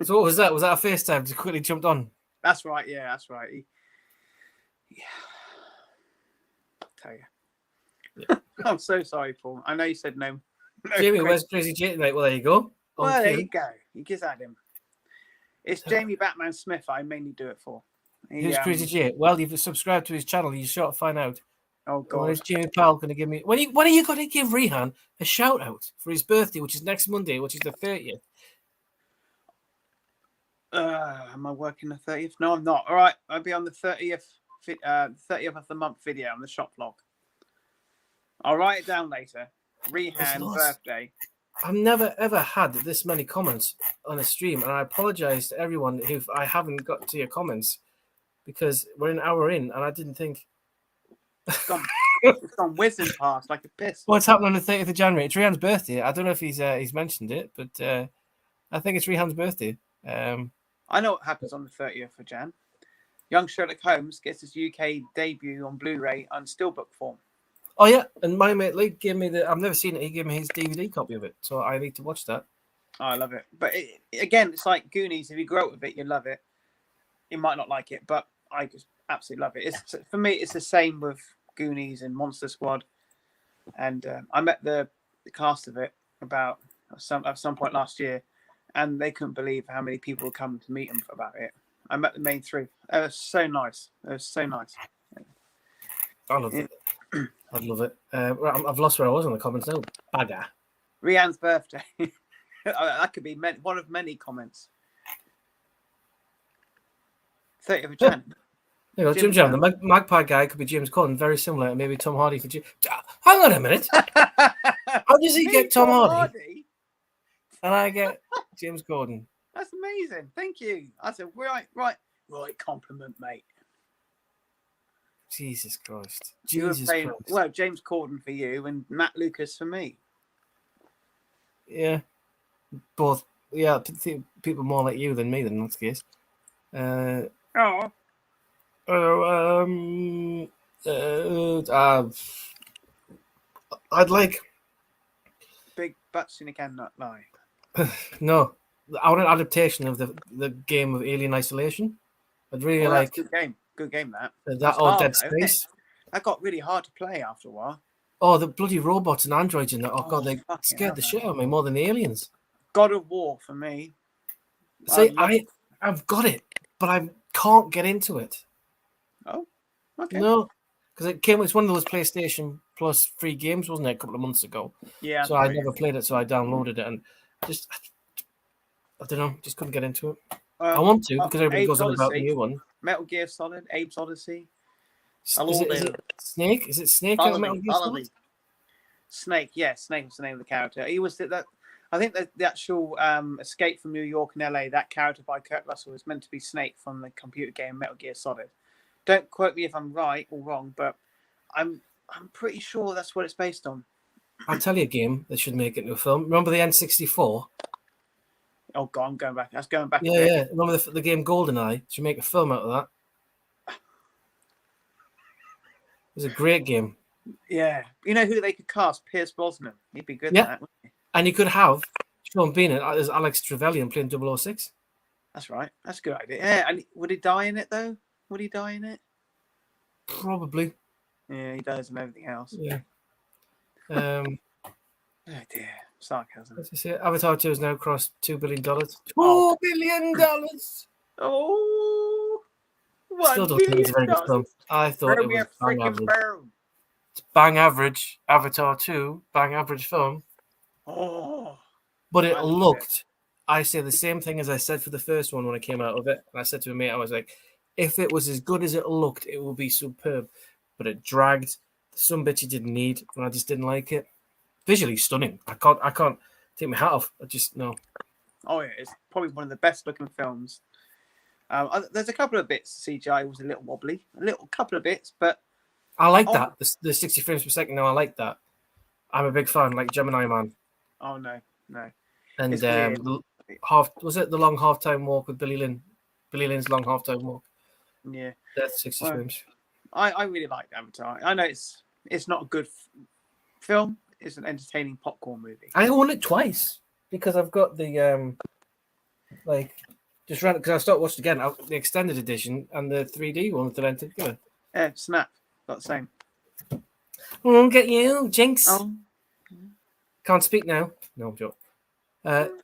So what was that? Was that a FaceTime? Just quickly jumped on. That's right. Yeah, that's right. Yeah. I'll tell you. Yeah. I'm so sorry, Paul. I know you said no. Jamie, where's Crazy Jay tonight? Well, there you go. Well, there you go. You just had him. It's So- Jamie Batman Smith I mainly do it for. Who's Crazy Jay? Well, you've subscribed to his channel. You sure to find out. Oh, When God. is Jamie Powell going to give me? When are you going to give Rehan a shout out for his birthday, which is next Monday, which is the 30th? Am I working the 30th? No, I'm not. All right. I'll be on the 30th, 30th of the month video on the shop vlog. I'll write it down later. Rehan birthday. I've never ever had this many comments on a stream, and I apologize to everyone who I haven't got to your comments because we're an hour in, and I didn't think. It's gone whizzing past like a piss. What's happening on the 30th of January? It's Rehan's birthday. I don't know if he's mentioned it, but I think it's Rehan's birthday. I know what happens on the 30th of Jan. Young Sherlock Holmes gets his UK debut on Blu-ray on Steelbook form. Oh yeah, and my mate Lee gave me I've never seen it. He gave me his DVD copy of it, so I need to watch that. Oh, I love it. But again, it's like Goonies. If you grow up with it, you love it. You might not like it, but I just absolutely love it. It's for me. It's the same with Goonies and Monster Squad. And I met the cast of it at some point last year, and they couldn't believe how many people would come to meet them about it. I met the main three. It was so nice. It was so nice. I love it. I'd love it. I've lost where I was on the comments now. Bagger. Rianne's birthday. That could be one of many comments. 30th of Jan. There you go, Jim Jam. The Magpie guy could be James Corden, very similar, and maybe Tom Hardy for Jim. Hang on a minute. How does he get Tom Hardy? And I get James Corden. That's amazing. Thank you. That's a right compliment, mate. Jesus Christ. Jesus Christ. Well, James Corden for you and Matt Lucas for me. Yeah. Both. Yeah, people more like you than me, then, in that case. I'd like... Big butts in a cannot lie. No. I want an adaptation of the game of Alien Isolation. I'd really like... Good game. Good game, that. That or Dead Space. That got really hard to play after a while. Oh, the bloody robots and androids in that. Oh, God, they scared the shit out of me more than the aliens. God of War for me. See, I've got it, but I can't get into it. Oh, okay. No, because it's one of those PlayStation Plus free games, wasn't it, a couple of months ago? Yeah. So I never played it, so I downloaded it, and I don't know, just couldn't get into it. I want to, because everybody goes on about the new one. Metal Gear Solid, Abe's Odyssey. Is it Snake? Is it Snake? Metal Gear Solid? Snake, yeah, Snake was the name of the character. He was that. I think that the actual Escape from New York and LA, that character by Kurt Russell was meant to be Snake from the computer game Metal Gear Solid. Don't quote me if I'm right or wrong, but I'm pretty sure that's what it's based on. I'll tell you a game that should make it into a film. Remember the N64? Oh God, I'm going back. That's going back. Yeah, yeah. Remember the game GoldenEye? Should make a film out of that. It was a great game. Yeah, you know who they could cast? Pierce Brosnan. He'd be good at that, wouldn't he? And you could have Sean Bean as Alex Trevelyan playing 006. That's right. That's a good idea. Yeah, and would he die in it though? Would he die in it? Probably. Yeah, he does and everything else. Yeah. Oh dear, sarcasm. As you say, Avatar 2 has now crossed $2 billion. Oh. $2 billion. Oh, Still don't think it's a very good film. I thought it was bang average. It's bang average. Avatar 2, bang average film. Oh, but it looked. I say the same thing as I said for the first one when I came out of it. And I said to a mate, I was like, if it was as good as it looked, it would be superb. But it dragged. Some bits you didn't need, and I just didn't like it. Visually stunning. I can't take my hat off. I just no. Oh yeah, it's probably one of the best looking films. There's a couple of bits. CGI was a little wobbly, couple of bits, but I like that. The 60 frames per second. Now I like that. I'm a big fan, like Gemini Man. Oh no. And the long halftime walk with Billy Lynn? Billy Lynn's long halftime walk. Yeah. That's 60 frames. I really liked Avatar. I know it's not a good film. It's an entertaining popcorn movie. I own it twice because I've got the like just ran because I started watching again the extended edition and the 3D one that I rented together. Yeah, Snap, got the same. Won't get you, Jinx. Oh, Can't speak now. No, I'm joking.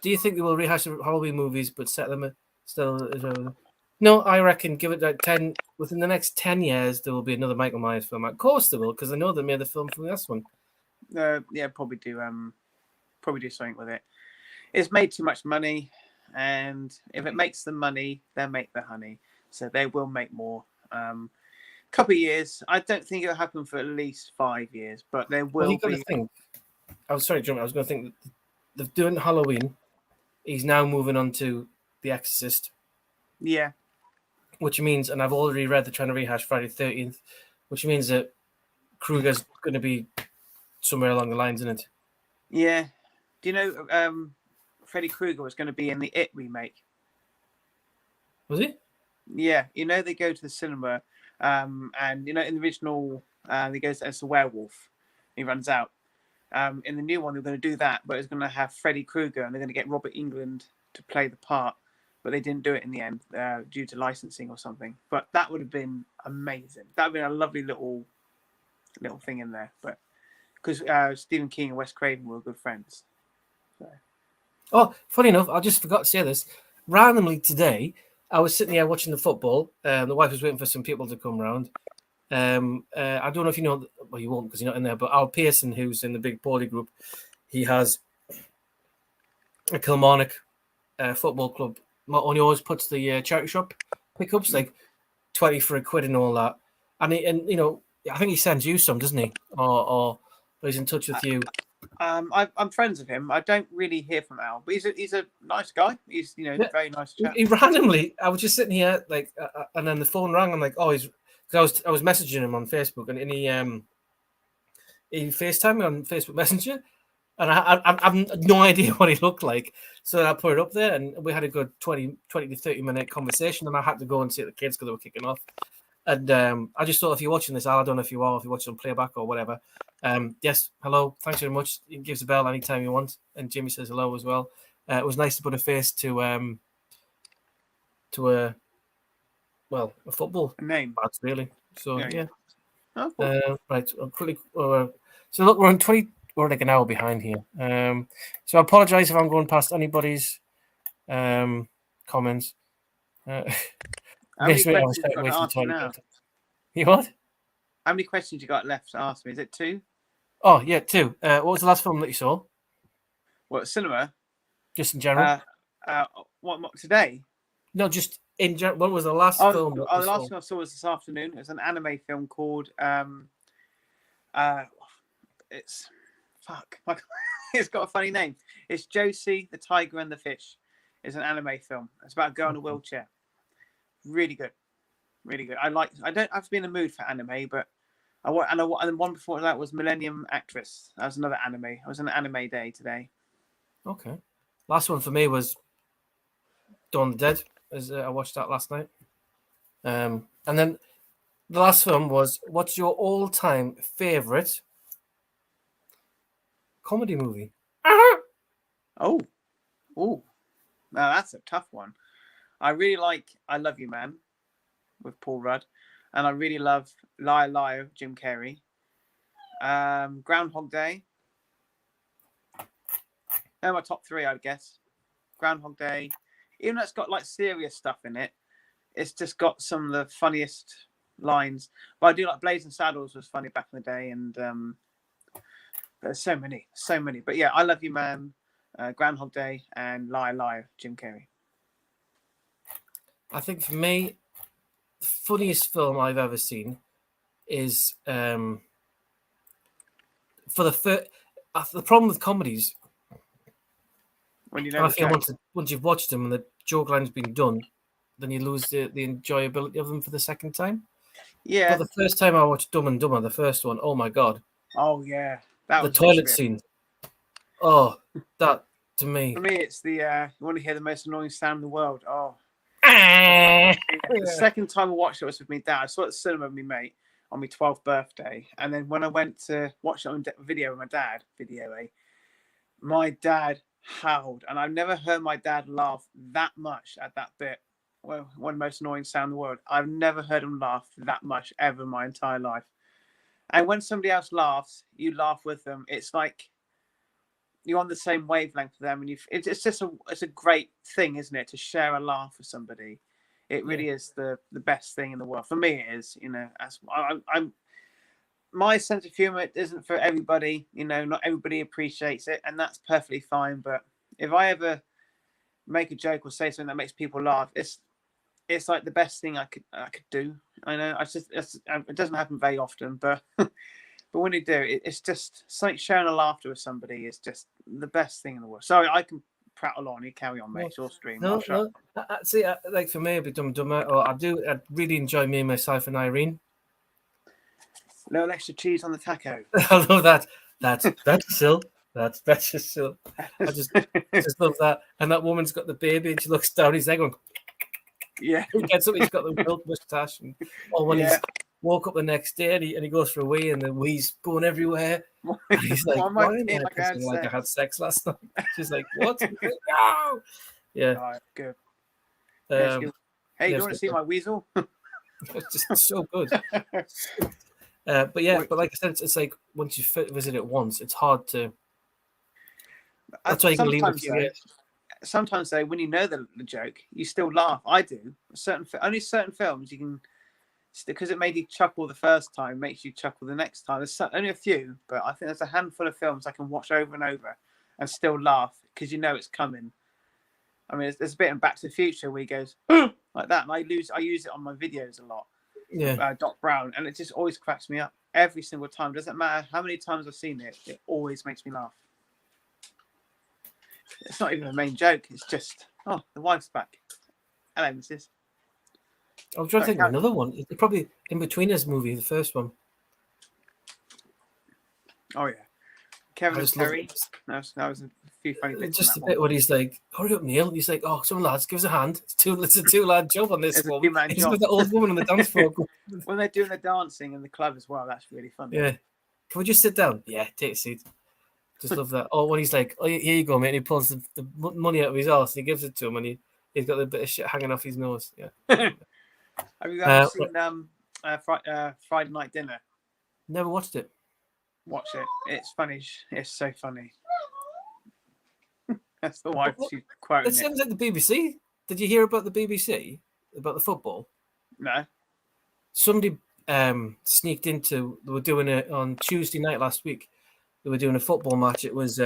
Do you think they will rehash the Halloween movies but set them still? No, I reckon give it like 10. Within the next 10 years, there will be another Michael Myers film. Of course, there will, because I know they made the film from the last one. yeah, probably do something with it. It's made too much money, and if it makes the money, they'll make the honey. So they will make more. Couple of years. I don't think it'll happen for at least 5 years, but there will Well, you got be. to think. I was sorry, John. I was going to think that they're doing Halloween. He's now moving on to The Exorcist. Yeah. Which means, and I've already read they're trying to rehash Friday the 13th, which means that Kruger's going to be somewhere along the lines, isn't it? Yeah. Do you know Freddy Krueger was going to be in the It remake? Was he? Yeah. You know, they go to the cinema, and you know, in the original, he goes as a werewolf. He runs out. In the new one, they're going to do that, but it's going to have Freddy Krueger, and they're going to get Robert Englund to play the part. But they didn't do it in the end due to licensing or something. But that would have been amazing. That would have been a lovely little thing in there. But because Stephen King and Wes Craven were good friends. So. Oh, funny enough, I just forgot to say this. Randomly today, I was sitting here watching the football. The wife was waiting for some people to come round. I don't know if you know, well, you won't because you're not in there, but Al Pearson, who's in the big Paulie group, he has a Kilmarnock football club. And he always puts the charity shop pickups, like 20 for £1 and all that. And you know, I think he sends you some, doesn't he? Or he's in touch with you. I'm friends with him. I don't really hear from Al, but he's a nice guy. He's very nice chap. He randomly, I was just sitting here like, and then the phone rang. I'm like, oh, because I was messaging him on Facebook, and he FaceTimed me on Facebook Messenger. And I have no idea what he looked like. So I put it up there and we had a good 20 to 30 minute conversation. And I had to go and see the kids because they were kicking off. And I just thought, if you're watching this, I don't know if you are, if you're watching on playback or whatever. Yes, hello. Thanks very much. He gives a bell anytime you want. And Jimmy says hello as well. It was nice to put a face to a football name. badge, really. So, yeah. Oh, cool. Right. I'll quickly, so look, we're on 20. We're like an hour behind here. So I apologize if I'm going past anybody's comments. How many questions you got to ask me now? You what? How many questions you got left to ask me? Is it 2? Oh, yeah, 2. What was the last film that you saw? What, cinema? Just in general? What today? No, just in general. What was the last film? The last film I saw was this afternoon. It was an anime film called it's it's got a funny name. It's Josie, the Tiger and the Fish. It's an anime film. It's about a girl in a wheelchair. Really good. Really good. I don't have to be in the mood for anime, but and one before that was Millennium Actress. That was another anime. I was on an anime day today. Okay. Last one for me was Dawn of the Dead. I watched that last night. And then the last film was, what's your all-time favorite comedy movie? Oh, now that's a tough one. I really like I Love You Man with Paul Rudd, and I really love Liar Liar Jim Carrey. Groundhog Day. They're my top 3, I'd guess. Groundhog Day, even though it's got like serious stuff in it, it's just got some of the funniest lines. But I do like Blazing Saddles was funny back in the day, and there's so many. But yeah, I Love You Man, Groundhog Day, and Liar Liar Jim Carrey. I think for me, the funniest film I've ever seen is for the problem with comedies. When you know, I feel once you've watched them and the joke line's been done, then you lose the enjoyability of them for the second time. Yeah. But the first time I watched Dumb and Dumber, the first one, oh my god. Oh yeah, that was the toilet scene. Oh, that to me. For me, it's the you want to hear the most annoying sound in the world. Oh. The second time I watched it was with my dad. I saw it at the cinema with my mate. on my 12th birthday. And then when I went to watch it on video with my dad, my dad howled, and I've never heard my dad laugh that much at that bit. Well, one of the most annoying sound in the world. I've never heard him laugh that much ever in my entire life. And when somebody else laughs, you laugh with them. It's like you're on the same wavelength with them, and it's just it's a great thing, isn't it, to share a laugh with somebody? It really is the best thing in the world. For me, it is. I'm my sense of humor isn't for everybody. Not everybody appreciates it, and that's perfectly fine. But if I ever make a joke or say something that makes people laugh, it's like the best thing I could do. I know it doesn't happen very often, but when you do, it's just something. Sharing a laughter with somebody is just the best thing in the world. Sorry, I can prattle on. You carry on, mate. It's your stream. No. See, like for me, a bit dumber. Or I really enjoy Me, Myself, and Irene. A little extra cheese on the taco. I love that. That's better still. That's better still. I just love that. And that woman's got the baby, and she looks down his head going. Yeah. He gets up. He's got the milk mustache, or when he's woke up the next day and he goes for a wee, and the wee's going everywhere. And he's like, "Why am I pissing like I had sex last night?" She's like, "What?" Like, no. Yeah. All right, good. Hey, do you want to see my weasel? It's just so good. But like I said, it's like once you visit it once, it's hard to. That's why you can leave it. Sometimes though, when you know the joke, you still laugh. I do. Only certain films you can, because it made you chuckle the first time, makes you chuckle the next time. There's only a few, but I think there's a handful of films I can watch over and over and still laugh because it's coming. I mean, there's a bit in Back to the Future where he goes like that, and I use it on my videos a lot. Yeah. Doc Brown, and it just always cracks me up every single time. Doesn't matter how many times I've seen it, it always makes me laugh. It's not even a main joke. It's just, the wife's back. Hello, missus. I was trying to think of another one. It's probably In Betweeners movie, the first one. Oh yeah, Kevin and Terry. That was a few funny bits. Just a bit where he's like, "Hurry up, Neil!" He's like, "Oh, some lads, give us a hand. It's a two-lad job on this one." He's with the old woman on the dance floor. When they're doing the dancing in the club as well, that's really funny. Yeah. Can we just sit down? Yeah, take a seat. Just love that. Oh, when he's like, "Oh, here you go, mate," and he pulls the money out of his arse and he gives it to him, and he's got a bit of shit hanging off his nose. Yeah. Have you ever seen Friday Night Dinner? Never watched it. Watch it. It's funny. It's so funny. That's the wife she's quoting. It sounds like the BBC. Did you hear about the BBC about the football? No. Somebody sneaked into. They were doing it on Tuesday night last week. They were doing a football match. It was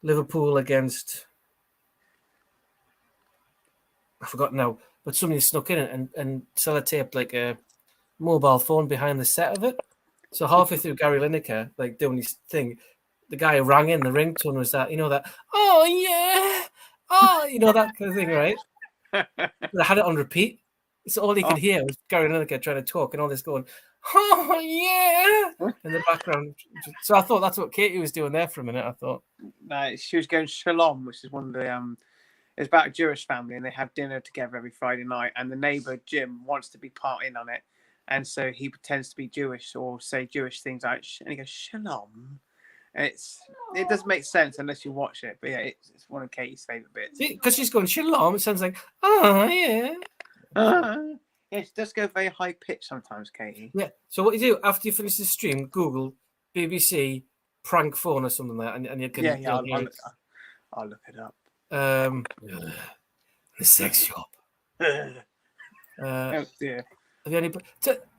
Liverpool against. I forgot now, but somebody snuck in and sellotaped like a mobile phone behind the set of it. So halfway through Gary Lineker, like doing his thing, the guy who rang in, the ringtone was that, oh yeah, that kind of thing, right? I had it on repeat. So all he could hear was Gary Lineker trying to talk and all this going, oh yeah, in the background. So I thought that's what Katie was doing there for a minute. I thought. No, she was going Shalom, which is one of the it's about a Jewish family, and they have dinner together every Friday night, and the neighbor Jim wants to be part in on it. And so he pretends to be Jewish or say Jewish things out, and he goes Shalom. It doesn't make sense unless you watch it, but yeah, it's one of Katie's favorite bits. Because she's going Shalom, it sounds like oh yeah. Yeah, she does go very high pitch sometimes, Katie. Yeah. So what you do after you finish the stream, Google BBC prank phone or something like that, and you can. Yeah, I'll look it up. The sex shop. Oh dear. Have you any?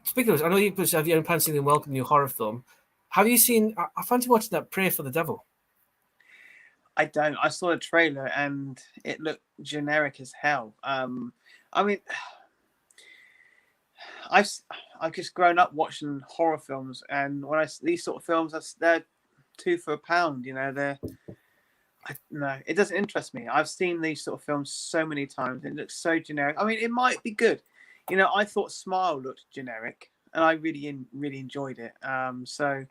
Speaking of, I know have you any plans to see the welcome new horror film? Have you seen? I fancy watching that Pray for the Devil. I don't. I saw a trailer and it looked generic as hell. I mean, I've just grown up watching horror films, and when these sort of films, they're £2 for £1. No, it doesn't interest me. I've seen these sort of films so many times. It looks so generic. I mean, it might be good. I thought Smile looked generic, and I really enjoyed it. So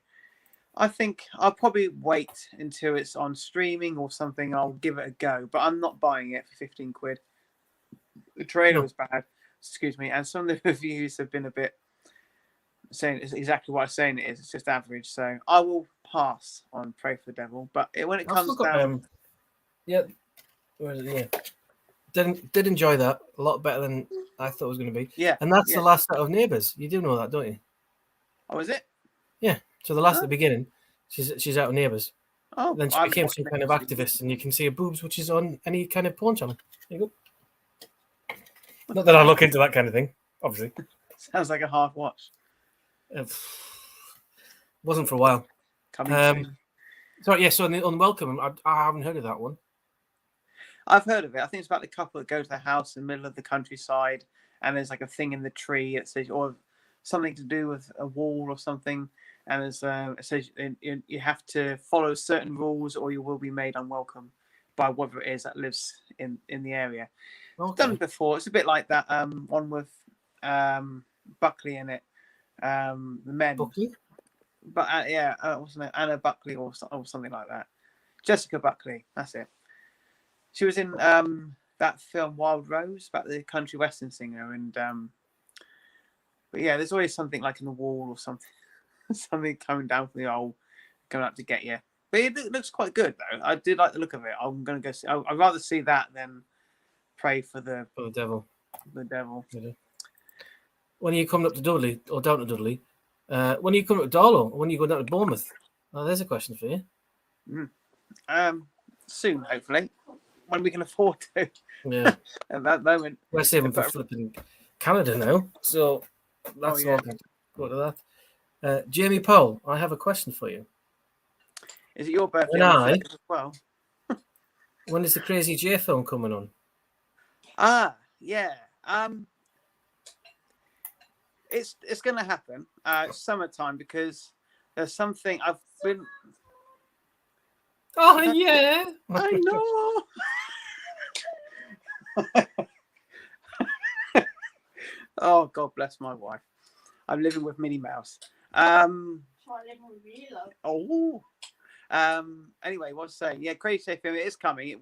I think I'll probably wait until it's on streaming or something. I'll give it a go, but I'm not buying it for 15 quid. The trailer was bad, excuse me, and some of the reviews have been a bit saying it's exactly what I'm saying it is. It's just average. So I will pass on Pray for the Devil. But when it I've comes still got down, yeah, where is it? Yeah, did enjoy that a lot better than I thought it was going to be. yeah, And that's yeah. the last set of Neighbours. You do know that, don't you? Oh, is it? Yeah. So the last at Huh? the beginning, she's out of Neighbours. Oh, Then she I haven't became watched some it. kind of activist, and you can see her boobs, which is on any kind of porn channel. There you go. Not that I look into that kind of thing, obviously. Sounds like a hard watch. Wasn't for a while. Coming soon. So yeah, so on the Unwelcome, I haven't heard of that one. I've heard of it. I think it's about the couple that go to the house in the middle of the countryside, and there's like a thing in the tree that says, or something to do with a wall or something, and there's it says you have to follow certain rules or you will be made unwelcome by whatever it is that lives in the area. Okay. Done it before. It's a bit like that one with Buckley in it. The men. Buckley? But what's her name? Anna Buckley or something like that. Jessica Buckley. That's it. She was in that film Wild Rose about the country western singer, and but yeah, there's always something like in the wall or something, something coming down from the hole, coming up to get you. But it looks quite good though. I did like the look of it. I'm gonna go see. I'd rather see that than Pray for the Devil. The devil. When are you coming up to Dudley or down to Dudley? When are you coming up to Darlow? Or when are you going down to Bournemouth? Oh, there's a question for you. Soon, hopefully, when we can afford to. Yeah. At that moment, We're saving for flipping Canada now, so that's all good. Go to that. Jamie Powell, I have a question for you. Is it your birthday as well? When is the Crazy J film coming on? Yeah. It's going to happen. It's summertime because there's something I've been. Oh yeah, I know. Oh, God bless my wife. I'm living with Minnie Mouse. Oh. Anyway, what to say? Yeah, Crazy J film. It is coming.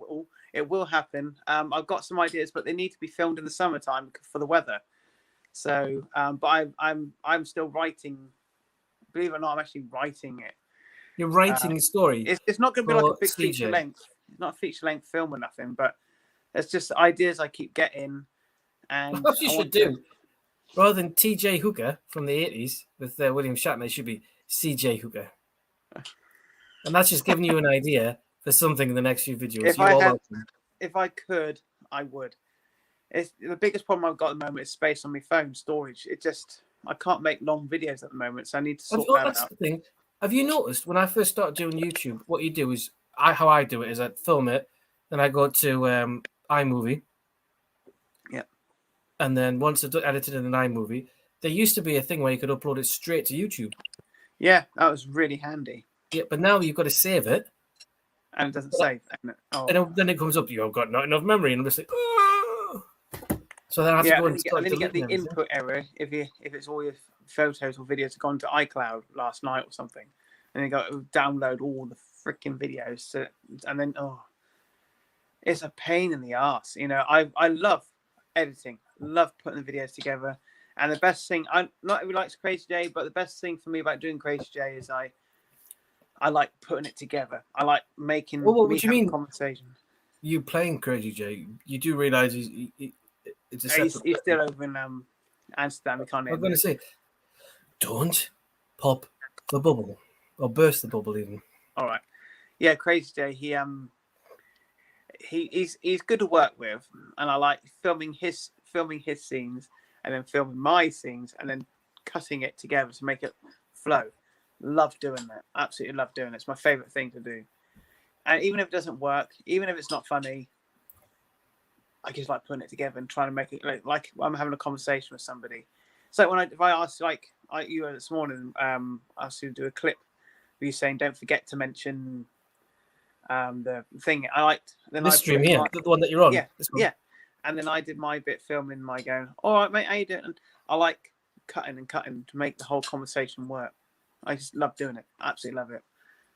It will happen. I've got some ideas, but they need to be filmed in the summertime for the weather. So, but I'm still writing. Believe it or not, I'm actually writing it. You're writing a story. It's not going to be like a big CJ. feature length. It's not a feature length film or nothing, but it's just ideas I keep getting. And what you should do, rather than T.J. Hooker from the 80s with William Shatner, it should be C.J. Hooker. And that's just giving you an idea for something in the next few videos. If I could, I would. It's the biggest problem I've got at the moment is space on my phone storage. I can't make long videos at the moment, so I need to sort that out. The thing. Have you noticed when I first started doing YouTube, what you do is how I do it is I film it, then I go to iMovie. Yeah. And then once it's edited in an iMovie, there used to be a thing where you could upload it straight to YouTube. Yeah, that was really handy. Yeah, but now you've got to save it. And it doesn't save. And then it comes up, you've got not enough memory, and I'm just like, oh. So then I have to go and then you get the input error if it's all your photos or videos have gone to iCloud last night or something, and you got to download all the freaking videos, and then it's a pain in the ass. You know, I love editing, love putting the videos together, and the best thing not everyone likes Crazy J, but the best thing for me about doing Crazy J is I like putting it togetger. I like making what do you mean? Conversation. You playing Crazy J? You do realize it's a separate. He's still over in Amsterdam. We can't. I'm going to say, don't pop the bubble or burst the bubble even. All right, yeah, Crazy J. He's good to work with, and I like filming his scenes and then filming my scenes and then cutting it together to make it flow. Love doing that. Absolutely love doing it. It's my favorite thing to do. And even if it doesn't work, even if it's not funny, I just like putting it together and trying to make it like I'm having a conversation with somebody. So if I asked you this morning, asked you to do a clip of you saying don't forget to mention the thing I liked. Then this stream here, the one that you're on. Yeah. And then I did my bit filming my going, all right, mate, how you doing? And I like cutting to make the whole conversation work. I just love doing it. Absolutely love it.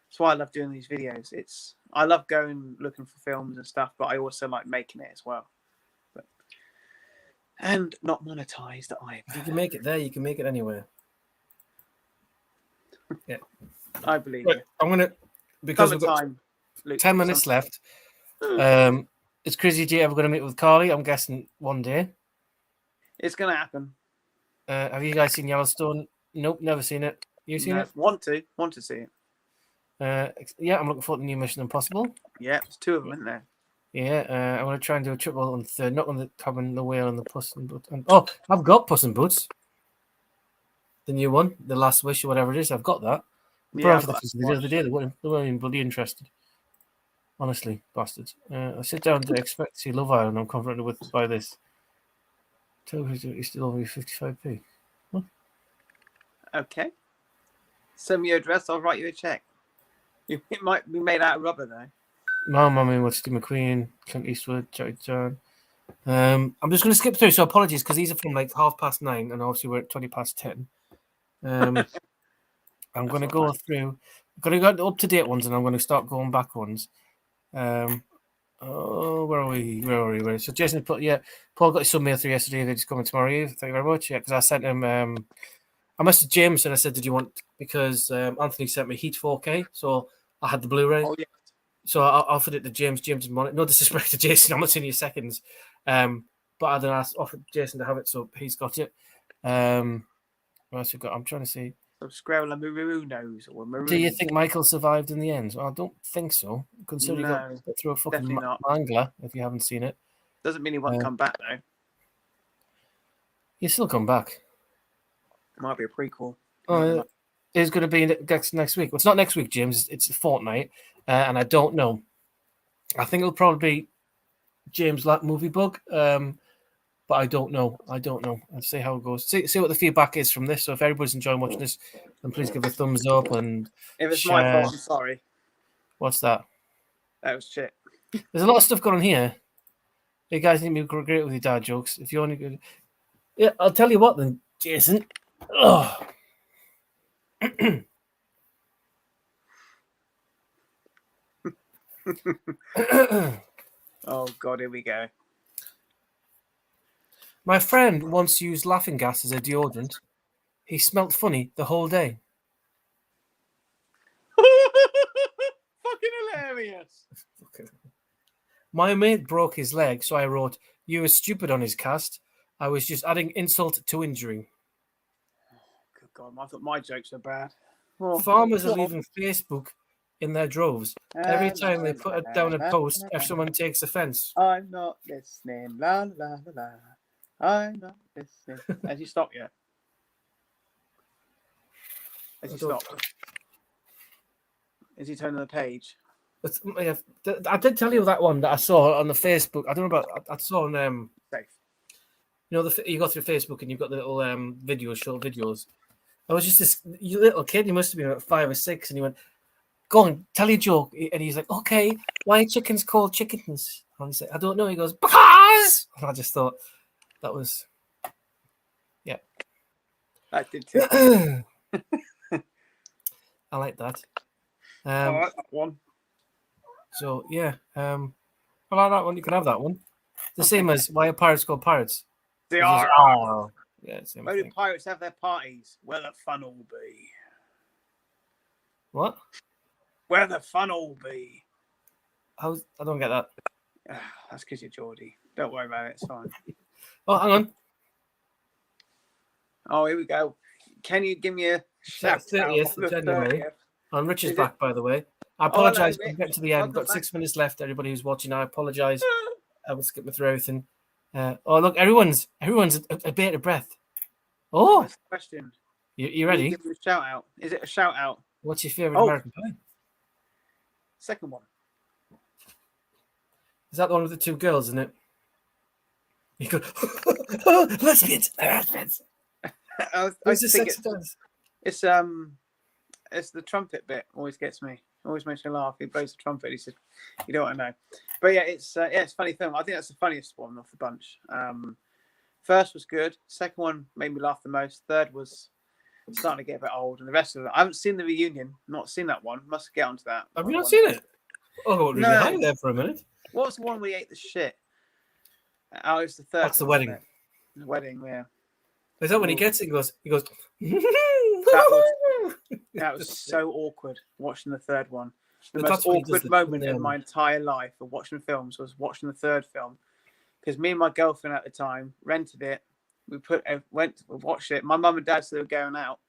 That's why I love doing these videos. I love going looking for films and stuff, but I also like making it as well. And not monetized either. You can make it there. You can make it anywhere. Yeah. I believe Right, you. I'm gonna because we've got Summertime, Luke, 10 minutes summertime. left. Is Crazy J ever going to meet with Carly? I'm guessing one day. It's going to happen. Have you guys seen Yellowstone? Nope, never seen it. You seen No, it? want to see it. Yeah, I'm looking forward to the new Mission Impossible. Yeah, there's two of them, isn't there? Yeah, I'm going to try and do a triple on the third, not on the cabin, the whale, and the Puss in Boots. Oh, I've got Puss in Boots. The new one, The Last Wish, or whatever it is. I've got that. Yeah, For the other day. They weren't even bloody interested. Honestly, bastards. I sit down to expect to see Love Island. I'm confronted with by this. Television is still only 55p. What? Okay. Send me your address. I'll write you a check. It might be made out of rubber, though. No, Mummy, what's Steve McQueen, Clint Eastwood, Jackie Chan. I'm just going to skip through, so apologies because these are from like 9:30, and obviously we're at 10:20. I'm going to go through. I'm going to go the up-to-date ones, and I'm going to start going back ones. Where are we? So Jason put, Paul got his son mail through yesterday. They're just coming tomorrow Eve. Thank you very much. Yeah, because I sent him. I messaged James and I said, "Did you want?" Because Anthony sent me Heat 4K, so I had the Blu-ray. Oh yeah. So I offered it to James. James didn't want it. No disrespect to Jason. I'm not seeing you seconds. But I then offered Jason to have it, so he's got it. What else we got? I'm trying to see. So Squirrel and Maroon knows or Maroon. Do you think Michael survived in the end? Well, I don't think so. Considering he got put through a fucking mangler, if you haven't seen it. Doesn't mean he won't come back though. He'll still come back. It might be a prequel. It's going to be next week. Well, it's not next week, James. It's a fortnight, and I don't know. I think it'll probably be James like movie bug, but I don't know. I'll see how it goes. See what the feedback is from this. So if everybody's enjoying watching this, then please give a thumbs up and if it's my fault, I'm sorry. What's that? That was shit. There's a lot of stuff going on here. You guys need me to be great with your dad jokes. If you only good, yeah, I'll tell you what then, Jason. Oh. Oh God, here we go. My friend once used laughing gas as a deodorant. He smelt funny the whole day. Fucking hilarious. My mate broke his leg, so I wrote, "You were stupid" on his cast. I was just adding insult to injury. Good God, I thought my jokes were bad. Farmers are leaving Facebook in their droves. Every time they put down a post, if someone takes offence. I'm not listening. La la la la. I'm not listening. Has he stopped yet? Has he stopped? Is he turning the page? I did tell you that one that I saw on the Facebook. I don't know about. I saw on Safe. You know, you go through Facebook and you've got the little videos, short videos. I was just this little kid. He must have been about 5 or 6, and he went, "Go on, tell your joke." And he's like, "Okay, why are chickens called chickens?" And he's like, "I don't know." He goes, "Because." And I just thought that was, yeah. I did too. I like that. I like that one. So yeah, I like that one. You can have that one. The same as why are pirates called pirates? They are. Oh, yeah, same Where do thing. pirates have their parties? Where the fun will be. What? Where the fun will be. I don't get that. That's because you're Geordie. Don't worry about it. It's fine. Oh, hang on. Oh, here we go. Can you give me a shout 30th of January. And Rich is back, by the way. I apologise for getting to the end. We've got 6 minutes left. Everybody who's watching, I apologise. I will skip through everything. Oh, look, everyone's a bit of breath. Oh, nice question. You ready? Give me a shout out. Is it a shout out? What's your favourite American pie? Second one. Is that the one with the 2 girls in it? You go, lesbians. I think it's the trumpet bit always gets me. Always makes me laugh. He blows the trumpet. He says, "You don't want to know." But yeah, it's a funny film. I think that's the funniest one off the bunch. First was good. Second one made me laugh the most. Third was starting to get a bit old, and the rest of it, I haven't seen the reunion. Not seen that one. Must get onto that. Have you not seen it? Oh, really high there for a minute. What was the one where he ate the shit? Oh, it's the third. That's the wedding. The wedding, yeah. Is that when he gets it? He goes. That was so awkward watching the third one. The But most that's what he does, awkward moment in my entire life of watching films was watching the third film, because me and my girlfriend at the time rented it. We watched it. My mum and dad said they were going out.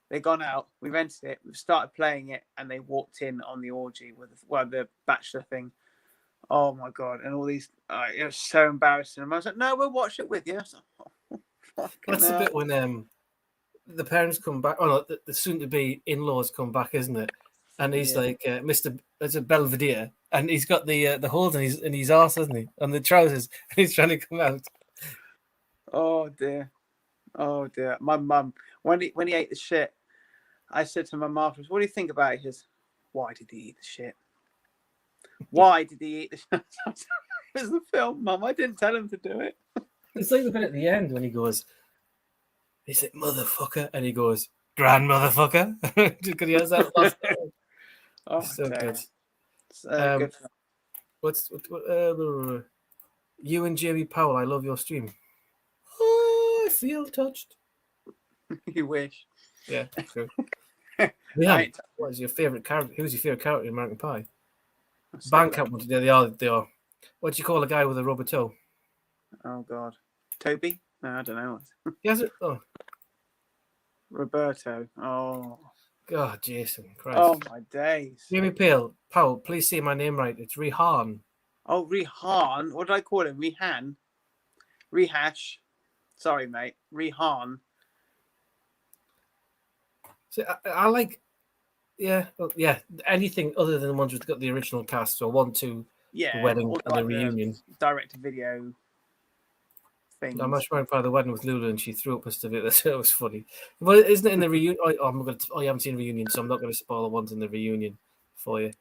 They gone out. We rented it. We started playing it, and they walked in on the orgy with the bachelor thing. Oh my god! And all these, it was so embarrassing. And I was like, "No, we'll watch it with you." That's the bit when the parents come back. Oh no, the soon-to-be in-laws come back, isn't it? And he's like, Mr. It's a Belvedere, and he's got the holes in his arse, hasn't he? On the trousers, and he's trying to come out. Oh dear, oh dear. My mum, when he ate the shit, I said to my mum afterwards, "What do you think about it?" He says, "Why did he eat the shit? Why did he eat the shit?" It was the film, Mum. I didn't tell him to do it. It's like the bit at the end when he goes, he's like, "Motherfucker," and he goes, "Grandmotherfucker," because he has that last. Oh, So dear. good. Good. What? You and Jamie Powell, I love your stream. Oh, I feel touched. You wish. Yeah, true. Rihanna, what is your favorite character? Who's your favorite character in American Pie? Bandcamp wanted they are. What do you call a guy with a rubber toe? Oh God, Toby? No, I don't know. Yes. Oh Roberto. Oh God, Jason Christ. Oh my days. Jamie Powell, please say my name right. It's Rihan. Oh, Rihan. What did I call him? Rihan. Rehash. Sorry, mate. Rihan. So I like, yeah, anything other than the ones with got the original cast. So 1, 2, Yeah. the wedding and the reunion. Direct-to-video things. I'm actually part of the wedding with Lulu, and she threw up a stuff. That was funny. But isn't it in the reunion? You haven't seen the reunion, so I'm not going to spoil the ones in the reunion for you.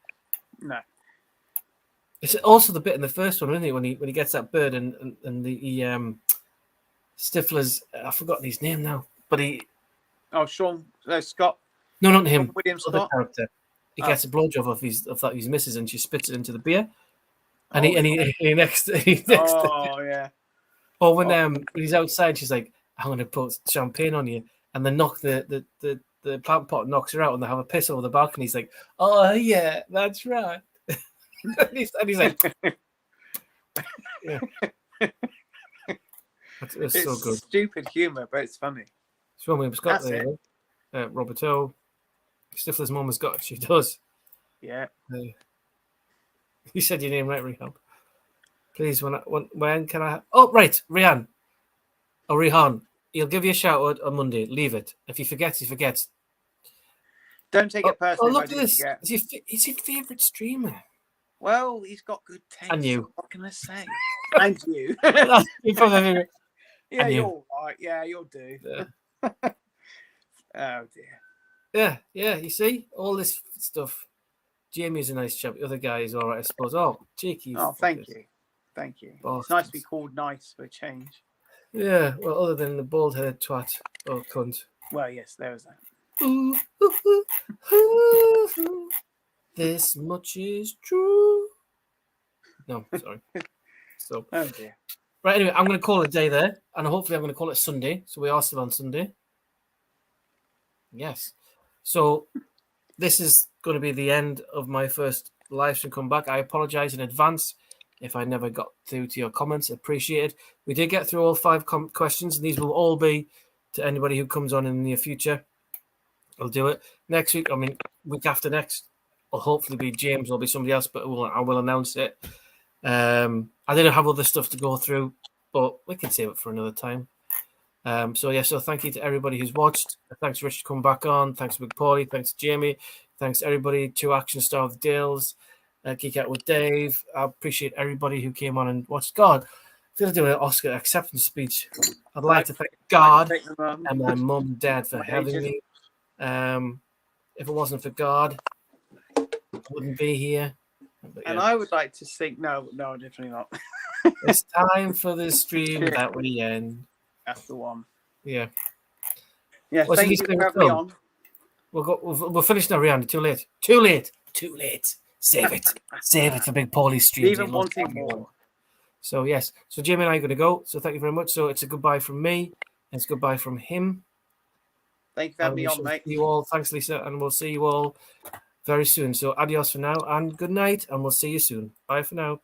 No. It's also the bit in the first one, isn't it? When he gets that bird and the Stifler's. I've forgotten his name now, but he. Oh, Scott. No, not him. William Other Scott. character. He gets a blowjob off his missus, and she spits it into the beer. And Oh, he next. Oh yeah. Or when he's outside, she's like, "I'm going to put champagne on you," and then knock the plant pot knocks her out, and they have a piss over the balcony. He's like, "Oh yeah, that's right." and he's like, "Yeah." It's so good. Stupid humor, but it's funny. It's one we've got there. Roberto, Stifler's mum has got. She does. Yeah. You said your name right, Rihan. Please, when can I? Oh, right, Rihan. Oh, Rihan. He'll give you a shout out on Monday. Leave it. If he forgets, he forgets. Don't take it personally. Oh, look at this. He's your favourite streamer. Well, he's got good taste. And you. What can I say? And you. Yeah, you're all right. Yeah, you'll do. Yeah. Oh, dear. Yeah. You see? All this stuff. Jamie's a nice chap. The other guy is all right, I suppose. Oh, cheeky. Oh, thank you. Thank you. Bastards. It's nice to be called nice for a change. Yeah, well, other than the bald-headed twat or cunt. Well, yes, there was that. Ooh, ooh, ooh, ooh. This much is true. No, sorry. So, oh dear. Right, anyway, I'm going to call it a day there, and hopefully I'm going to call it Sunday. So we are still on Sunday. Yes. So this is going to be the end of my first live stream comeback. I apologize in advance if I never got through to your comments. Appreciate it. We did get through all 5 questions, and these will all be to anybody who comes on in the near future. I'll do it next week. I mean, week after next will hopefully be James or be somebody else, but I will announce it. I didn't have other stuff to go through, but we can save it for another time. So thank you to everybody who's watched. Thanks, Rich, for coming back on. Thanks, Big Paulie. Thanks, Jamie. Thanks, everybody. 2 Action Star of Dales. Geek Out with Dave. I appreciate everybody who came on and watched. God, I feel like doing an Oscar acceptance speech. I'd like to thank God and my mum and dad for having me. If it wasn't for God, I wouldn't be here. But, and I would like to sing. No, definitely not. It's time for the stream that we end. That's the one. Yeah. Yeah. Thank you for having me on. We'll finish now, Rihanna. Too late. Save it for Big Paulie's stream. Even wanting more. So yes. So Jamie and I are going to go. So thank you very much. So it's a goodbye from me. And it's goodbye from him. Thank you for having And me we on, shall mate. see you all. Thanks, Lisa, and we'll see you all very soon. So adios for now, and good night, and we'll see you soon. Bye for now.